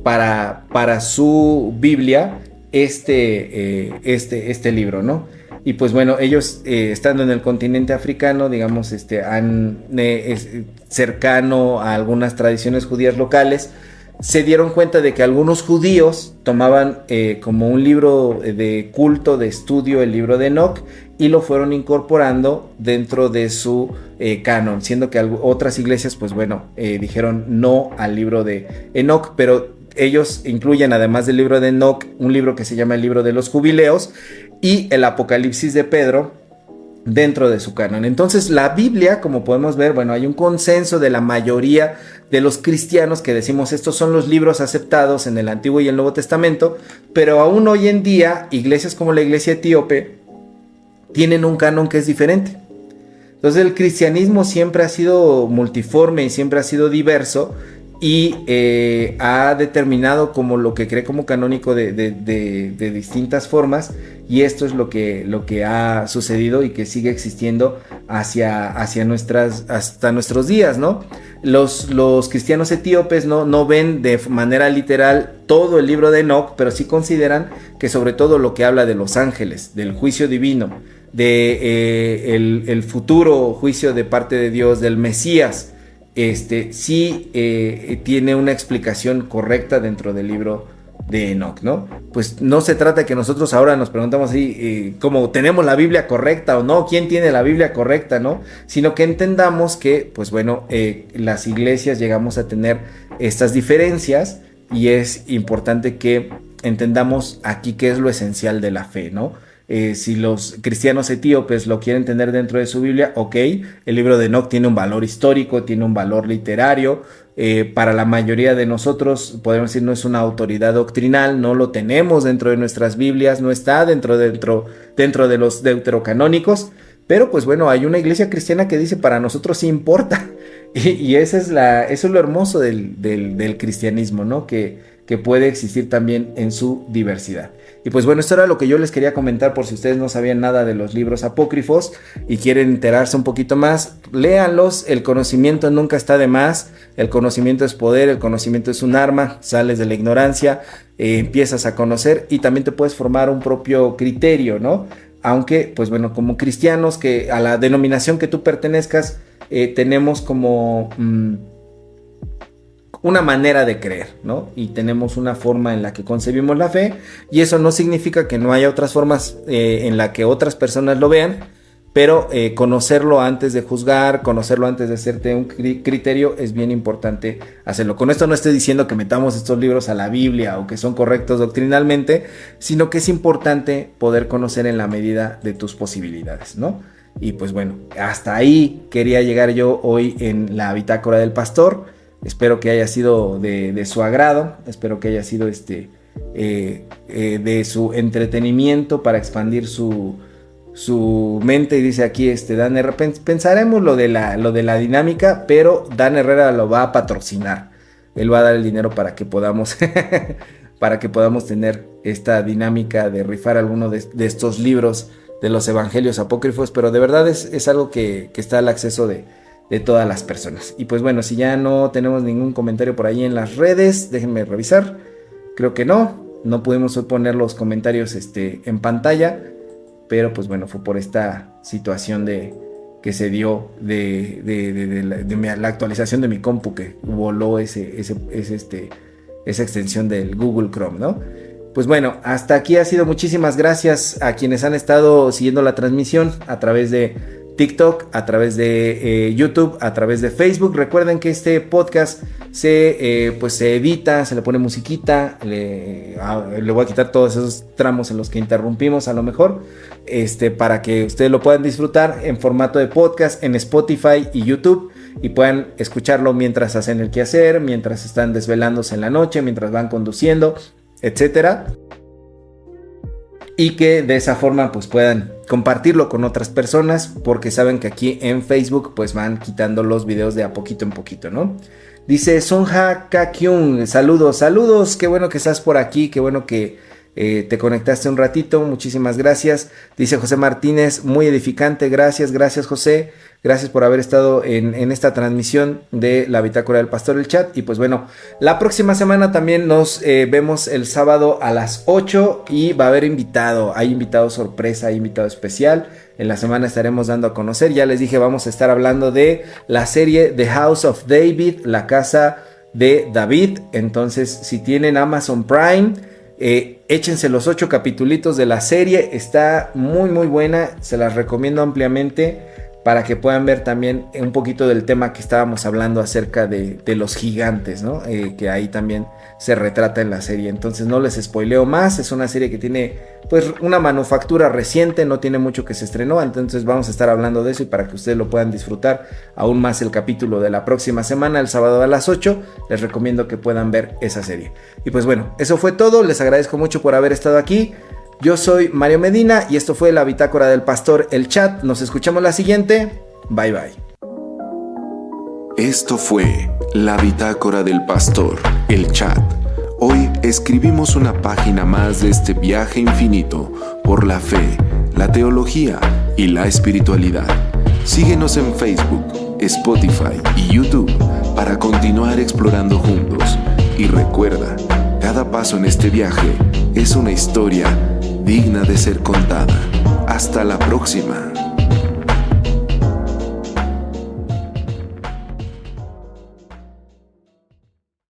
para su Biblia, este libro, ¿no? Y pues bueno, ellos estando en el continente africano, digamos, cercano a algunas tradiciones judías locales, se dieron cuenta de que algunos judíos tomaban como un libro de culto, de estudio, el libro de Enoc, y lo fueron incorporando dentro de su canon, siendo que otras iglesias, pues bueno, dijeron no al libro de Enoc, pero ellos incluyen, además del libro de Enoc, un libro que se llama el libro de los jubileos y el Apocalipsis de Pedro dentro de su canon. Entonces la Biblia, como podemos ver, bueno, hay un consenso de la mayoría de los cristianos que decimos estos son los libros aceptados en el Antiguo y el Nuevo Testamento, pero aún hoy en día iglesias como la iglesia etíope tienen un canon que es diferente. Entonces el cristianismo siempre ha sido multiforme y siempre ha sido diverso, y ha determinado como lo que cree como canónico de distintas formas, y esto es lo que ha sucedido y que sigue existiendo hasta nuestros días, ¿no? Los cristianos etíopes no ven de manera literal todo el libro de Enoc, pero sí consideran que sobre todo lo que habla de los ángeles, del juicio divino, de el futuro juicio de parte de Dios, del Mesías, sí tiene una explicación correcta dentro del libro de Enoc, ¿no? Pues no se trata de que nosotros ahora nos preguntamos cómo tenemos la Biblia correcta o no, quién tiene la Biblia correcta, ¿no? Sino que entendamos que, pues bueno, las iglesias llegamos a tener estas diferencias, y es importante que entendamos aquí qué es lo esencial de la fe, ¿no? Si los cristianos etíopes lo quieren tener dentro de su Biblia, ok, el libro de Enoc tiene un valor histórico, tiene un valor literario, para la mayoría de nosotros, podemos decir, no es una autoridad doctrinal, no lo tenemos dentro de nuestras Biblias, no está dentro de los deuterocanónicos, pero pues bueno, hay una iglesia cristiana que dice para nosotros sí importa, Y eso es lo hermoso del cristianismo, ¿no? Que puede existir también en su diversidad. Y pues bueno, esto era lo que yo les quería comentar por si ustedes no sabían nada de los libros apócrifos y quieren enterarse un poquito más, léanlos, el conocimiento nunca está de más, el conocimiento es poder, el conocimiento es un arma, sales de la ignorancia, empiezas a conocer y también te puedes formar un propio criterio, ¿no? Aunque, pues bueno, como cristianos, que a la denominación que tú pertenezcas, tenemos como una manera de creer, ¿no? Y tenemos una forma en la que concebimos la fe, y eso no significa que no haya otras formas en la que otras personas lo vean, pero conocerlo antes de juzgar, conocerlo antes de hacerte un criterio es bien importante hacerlo. Con esto no estoy diciendo que metamos estos libros a la Biblia o que son correctos doctrinalmente, sino que es importante poder conocer en la medida de tus posibilidades, ¿no? Y pues bueno, hasta ahí quería llegar yo hoy en la Bitácora del Pastor. Espero que haya sido de su agrado, espero que haya sido de su entretenimiento para expandir su mente. Y dice aquí Dan Herrera, pensaremos lo de la dinámica, pero Dan Herrera lo va a patrocinar. Él va a dar el dinero para que podamos tener esta dinámica de rifar alguno de estos libros de los evangelios apócrifos, pero de verdad es algo que está al acceso de todas las personas. Y pues bueno, si ya no tenemos ningún comentario por ahí en las redes, déjenme revisar. Creo que no pudimos poner los comentarios en pantalla, pero pues bueno, fue por esta situación que se dio de la actualización de mi compu, que voló esa extensión del Google Chrome, ¿no? Pues bueno, hasta aquí ha sido. Muchísimas gracias a quienes han estado siguiendo la transmisión a través de TikTok, a través de YouTube, a través de Facebook. Recuerden que este podcast se edita, se le pone musiquita, le voy a quitar todos esos tramos en los que interrumpimos a lo mejor, para que ustedes lo puedan disfrutar en formato de podcast en Spotify y YouTube y puedan escucharlo mientras hacen el quehacer, mientras están desvelándose en la noche, mientras van conduciendo, etcétera. Y que de esa forma pues puedan compartirlo con otras personas, porque saben que aquí en Facebook pues van quitando los videos de a poquito en poquito, ¿no? Dice Sonja Kakyun, saludos, qué bueno que estás por aquí, qué bueno que te conectaste un ratito, muchísimas gracias. Dice José Martínez, muy edificante, gracias José. Gracias por haber estado en esta transmisión de la Bitácora del Pastor, el chat. Y pues bueno, la próxima semana también nos vemos el sábado a las 8 y va a haber hay invitado sorpresa, hay invitado especial. En la semana estaremos dando a conocer, ya les dije, vamos a estar hablando de la serie The House of David, la casa de David. Entonces, si tienen Amazon Prime, échense los 8 capitulitos de la serie, está muy buena, se las recomiendo ampliamente, para que puedan ver también un poquito del tema que estábamos hablando acerca de los gigantes, ¿no? Que ahí también se retrata en la serie. Entonces no les spoileo más, es una serie que tiene pues una manufactura reciente, no tiene mucho que se estrenó, entonces vamos a estar hablando de eso, y para que ustedes lo puedan disfrutar aún más el capítulo de la próxima semana, el sábado a las 8, les recomiendo que puedan ver esa serie. Y pues bueno, eso fue todo, les agradezco mucho por haber estado aquí. Yo soy Mario Medina y esto fue la Bitácora del Pastor, el chat. Nos escuchamos la siguiente. Bye bye. Esto fue la Bitácora del Pastor, el chat. Hoy escribimos una página más de este viaje infinito por la fe, la teología y la espiritualidad. Síguenos en Facebook, Spotify y YouTube para continuar explorando juntos. Y recuerda, cada paso en este viaje es una historia digna de ser contada. Hasta la próxima.